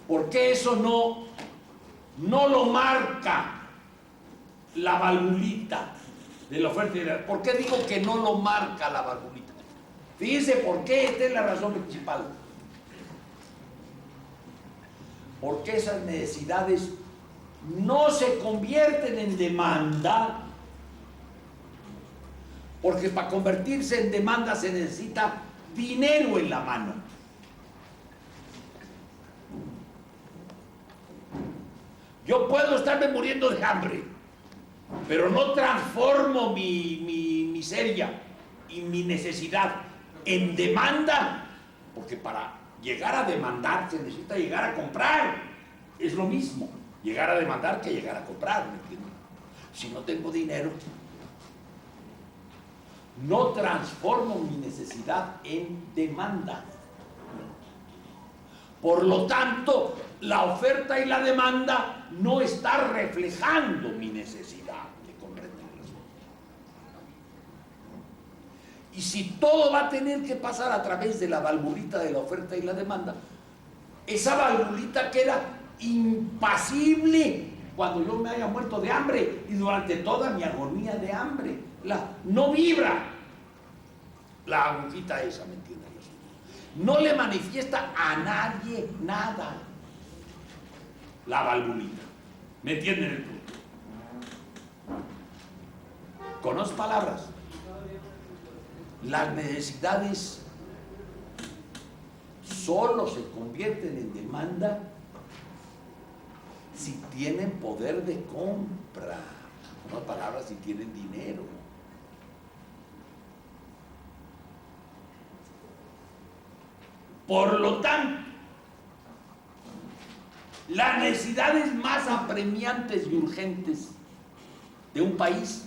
¿Por qué eso no lo marca la valvulita de la oferta y la demanda? ¿Por qué digo que no lo marca la valvulita? Fíjense por qué, esta es la razón principal. Porque esas necesidades no se convierten en demanda, porque para convertirse en demanda se necesita dinero en la mano. Yo puedo estarme muriendo de hambre, pero no transformo mi miseria y mi necesidad en demanda, porque para llegar a demandar se necesita llegar a comprar. Es lo mismo llegar a demandar que llegar a comprar, ¿me entiendes? Si no tengo dinero, no transformo mi necesidad en demanda. Por lo tanto, la oferta y la demanda no está reflejando mi necesidad de comprender el asunto. Y si todo va a tener que pasar a través de la valvulita de la oferta y la demanda, esa valvulita queda impasible cuando yo me haya muerto de hambre y durante toda mi agonía de hambre. No vibra la agujita esa, ¿me entienden? No le manifiesta a nadie nada la valvulita. ¿Me entienden el punto? Con otras palabras, las necesidades solo se convierten en demanda si tienen poder de compra. Con otras palabras, si tienen dinero. Por lo tanto, las necesidades más apremiantes y urgentes de un país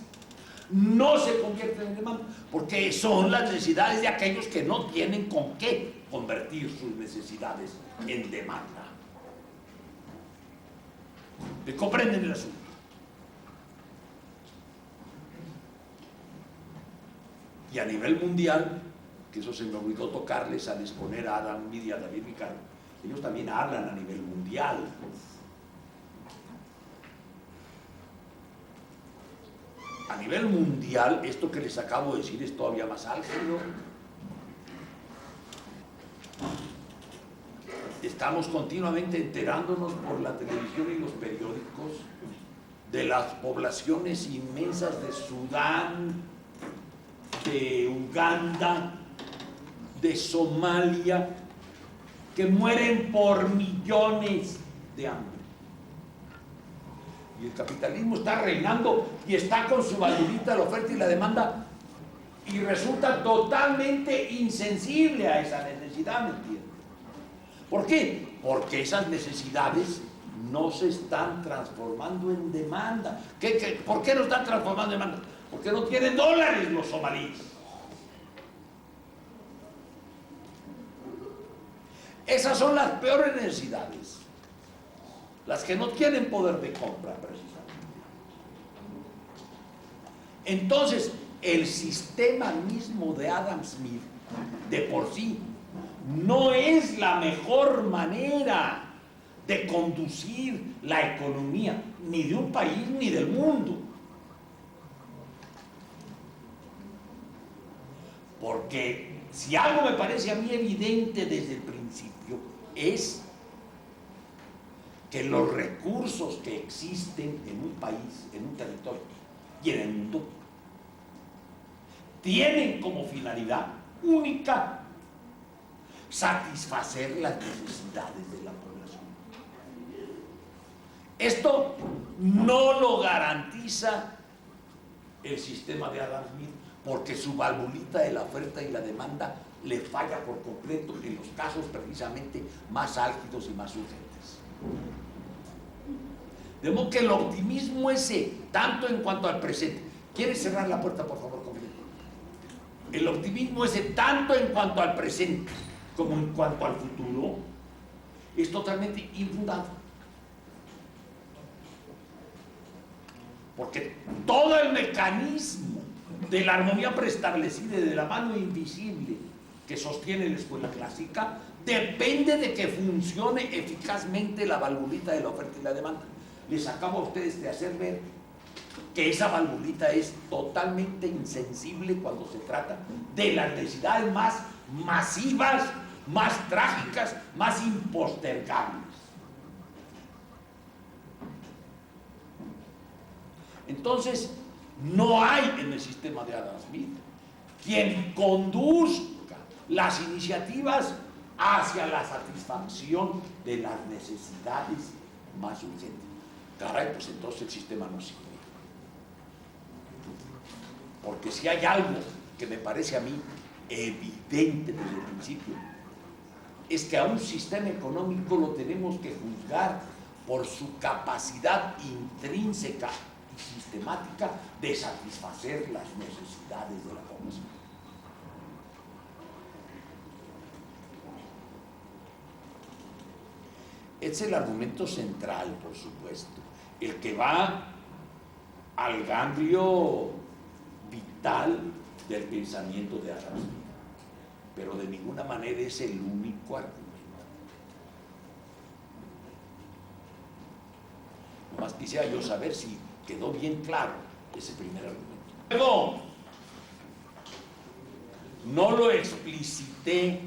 no se convierten en demanda, porque son las necesidades de aquellos que no tienen con qué convertir sus necesidades en demanda. ¿Me comprenden el asunto? Y a nivel mundial, que eso se me olvidó tocarles al exponer a Adam Smith y a David Ricardo, ellos también hablan a nivel mundial. A nivel mundial, esto que les acabo de decir es todavía más álgido. Estamos continuamente enterándonos por la televisión y los periódicos de las poblaciones inmensas de Sudán, de Uganda, de Somalia, que mueren por millones de hambre. Y el capitalismo está reinando y está con su valvulita la oferta y la demanda y resulta totalmente insensible a esa necesidad, ¿me entiendes? ¿Por qué? Porque esas necesidades no se están transformando en demanda. ¿Por qué no están transformando en demanda? Porque no tienen dólares los somalíes. Esas son las peores necesidades, las que no tienen poder de compra precisamente. Entonces, el sistema mismo de Adam Smith, de por sí, no es la mejor manera de conducir la economía, ni de un país ni del mundo. Porque si algo me parece a mí evidente desde el principio, es que los recursos que existen en un país, en un territorio y en el mundo, tienen como finalidad única satisfacer las necesidades de la población. Esto no lo garantiza el sistema de Adam Smith, porque su valvulita de la oferta y la demanda le falla por completo en los casos precisamente más álgidos y más urgentes. De modo que el optimismo ese, tanto en cuanto al presente, ¿quieres cerrar la puerta por favor conmigo? El optimismo ese, tanto en cuanto al presente como en cuanto al futuro, es totalmente infundado. Porque todo el mecanismo de la armonía preestablecida y de la mano invisible que sostiene la escuela clásica depende de que funcione eficazmente la valvulita de la oferta y la demanda. Les acabo a ustedes de hacer ver que esa valvulita es totalmente insensible cuando se trata de las necesidades más masivas, más trágicas, más impostergables. Entonces, no hay en el sistema de Adam Smith quien conduzca las iniciativas hacia la satisfacción de las necesidades más urgentes. Caray, pues entonces el sistema no sirve. Porque si hay algo que me parece a mí evidente desde el principio, es que a un sistema económico lo tenemos que juzgar por su capacidad intrínseca sistemática de satisfacer las necesidades de la población. Es el argumento central, por supuesto, el que va al ganglio vital del pensamiento de Adam Smith, pero de ninguna manera es el único argumento. Nomás quisiera yo saber si quedó bien claro ese primer argumento. Luego, no lo explicité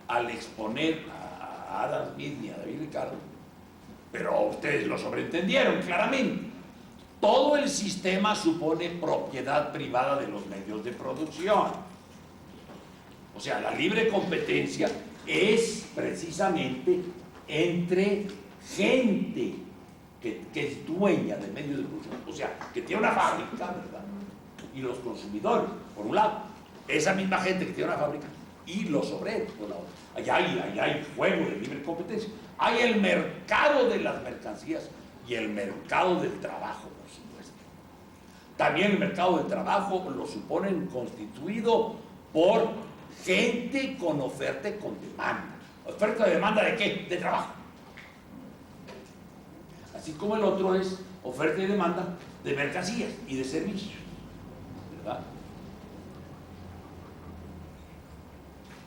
al exponer a Adam Smith ni a David Ricardo, pero ustedes lo sobreentendieron claramente. Todo el sistema supone propiedad privada de los medios de producción. O sea, la libre competencia es precisamente entre gente que es dueña de medios de producción, o sea, que tiene una fábrica, ¿verdad? Y los consumidores, por un lado, esa misma gente que tiene una fábrica, y los obreros, por la otra. Allá hay juego de libre competencia. Hay el mercado de las mercancías y el mercado del trabajo, por supuesto. También el mercado del trabajo lo suponen constituido por gente con oferta y con demanda. ¿Oferta y demanda de qué? De trabajo. Así como el otro es oferta y demanda de mercancías y de servicios, ¿verdad?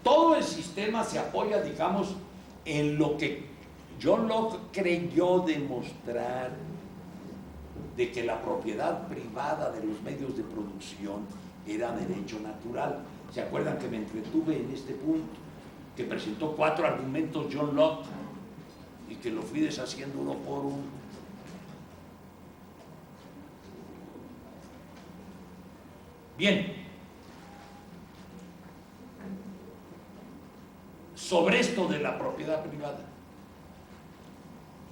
Todo el sistema se apoya, digamos, en lo que John Locke creyó demostrar, de que la propiedad privada de los medios de producción era derecho natural. ¿Se acuerdan que me entretuve en este punto? Que presentó 4 argumentos John Locke y que lo fui deshaciendo uno por uno. Bien, sobre esto de la propiedad privada,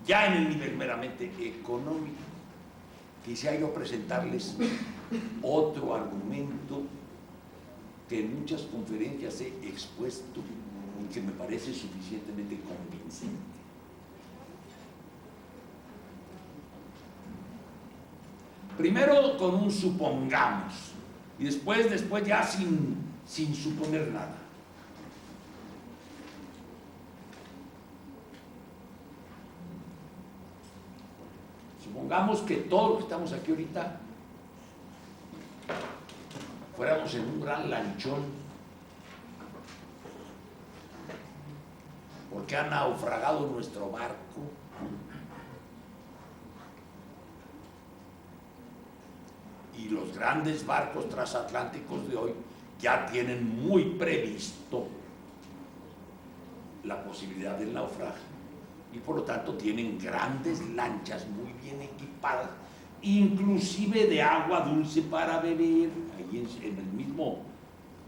ya en el nivel meramente económico, quisiera yo presentarles otro argumento que en muchas conferencias he expuesto y que me parece suficientemente convincente. Primero con un supongamos y después ya sin suponer nada. Supongamos que todos los que estamos aquí ahorita fuéramos en un gran lanchón porque ha naufragado nuestro barco y los grandes barcos transatlánticos de hoy ya tienen muy previsto la posibilidad del naufragio y por lo tanto tienen grandes lanchas muy bien equipadas, inclusive de agua dulce para beber, ahí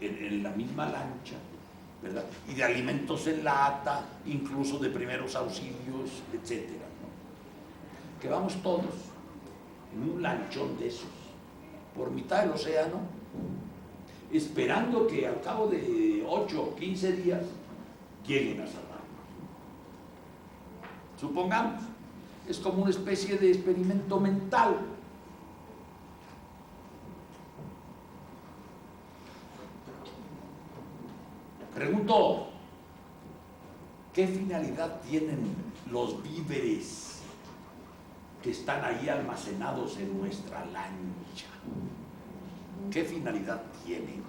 en la misma lancha, ¿verdad? Y de alimentos en lata, incluso de primeros auxilios, etcétera, ¿no? Que vamos todos en un lanchón de esos, por mitad del océano, esperando que al cabo de 8 o 15 días lleguen a salvarnos. Supongamos, es como una especie de experimento mental. Pregunto, ¿qué finalidad tienen los víveres que están ahí almacenados en nuestra lancha? ¿Qué finalidad tienen?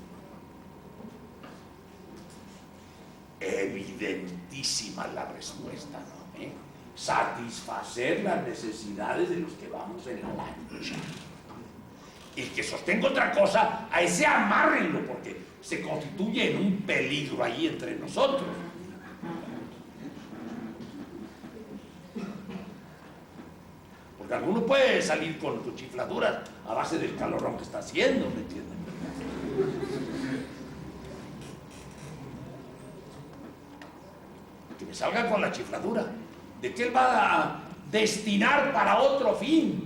Evidentísima la respuesta, ¿no? Satisfacer las necesidades de los que vamos en la lancha. El que sostenga otra cosa, a ese amárrenlo, porque se constituye en un peligro ahí entre nosotros. Porque alguno puede salir con chifladuras a base del calorón que está haciendo, ¿me entienden? Que me salga con la chifladura de que él va a destinar para otro fin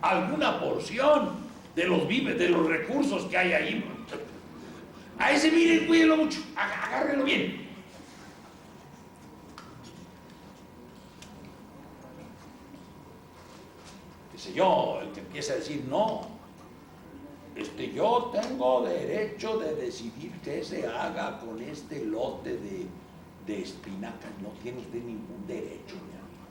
alguna porción de los víveres, de los recursos que hay ahí. A ese miren, cuídenlo mucho, agárrenlo bien. sé yo, el que empieza a decir, no, yo tengo derecho de decidir qué se haga con este lote de espinacas. No tiene usted ningún derecho, mi amigo.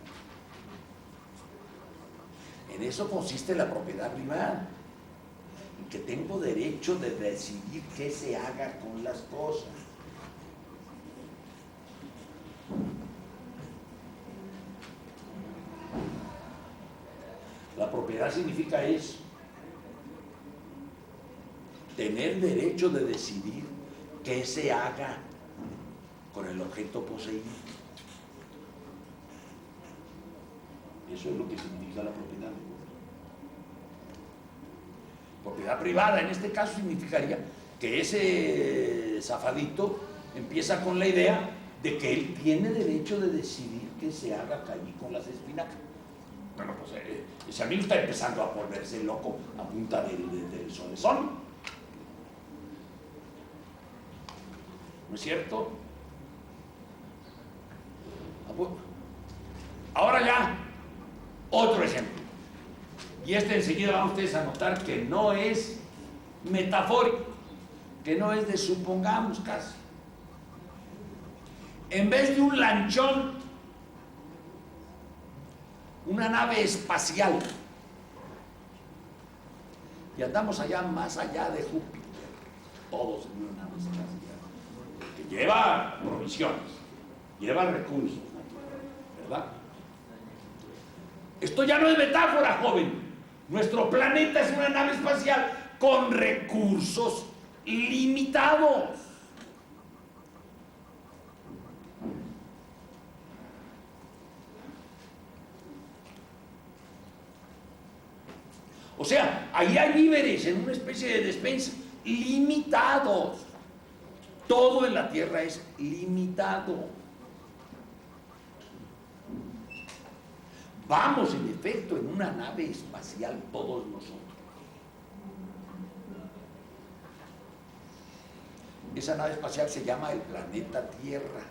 En eso consiste la propiedad privada, en que tengo derecho de decidir qué se haga con las cosas. La propiedad significa eso, tener derecho de decidir qué se haga con el objeto poseído. Eso es lo que significa la propiedad. Propiedad privada en este caso significaría que ese zafadito empieza con la idea de que él tiene derecho de decidir qué se haga allí con las espinacas. Bueno, pues ese amigo está empezando a volverse loco a punta del solezón. ¿No es cierto? Ahora ya, otro ejemplo. Y enseguida van ustedes a notar que no es metafórico, que no es de supongamos casi. En vez de un lanchón, una nave espacial, y andamos allá más allá de Júpiter, todos en una nave espacial, que lleva provisiones, lleva recursos, ¿verdad? Esto ya no es metáfora, joven. Nuestro planeta es una nave espacial con recursos limitados. O sea, ahí hay víveres en una especie de despensa limitados. Todo en la Tierra es limitado. Vamos, en efecto, en una nave espacial todos nosotros. Esa nave espacial se llama el planeta Tierra.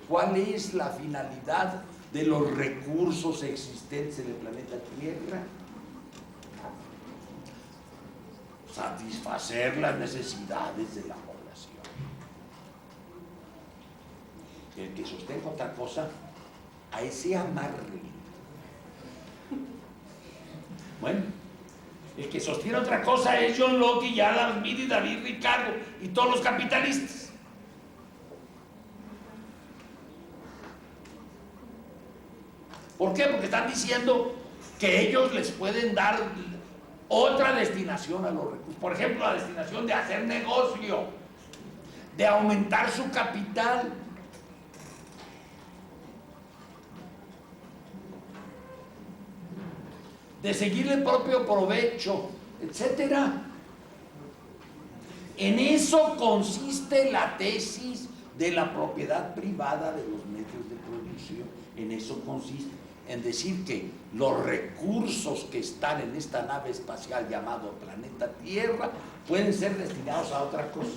¿Cuál es la finalidad de los recursos existentes en el planeta Tierra? Satisfacer las necesidades de la población. El que sostenga otra cosa, a ese amarre. Bueno, el que sostiene otra cosa es John Locke y Adam Smith y David Ricardo y todos los capitalistas. ¿Por qué? Porque están diciendo que ellos les pueden dar otra destinación a los recursos. Por ejemplo, la destinación de hacer negocio, de aumentar su capital. De seguir el propio provecho, etcétera. En eso consiste la tesis de la propiedad privada de los medios de producción. En eso consiste, en decir que los recursos que están en esta nave espacial llamado planeta Tierra pueden ser destinados a otra cosa.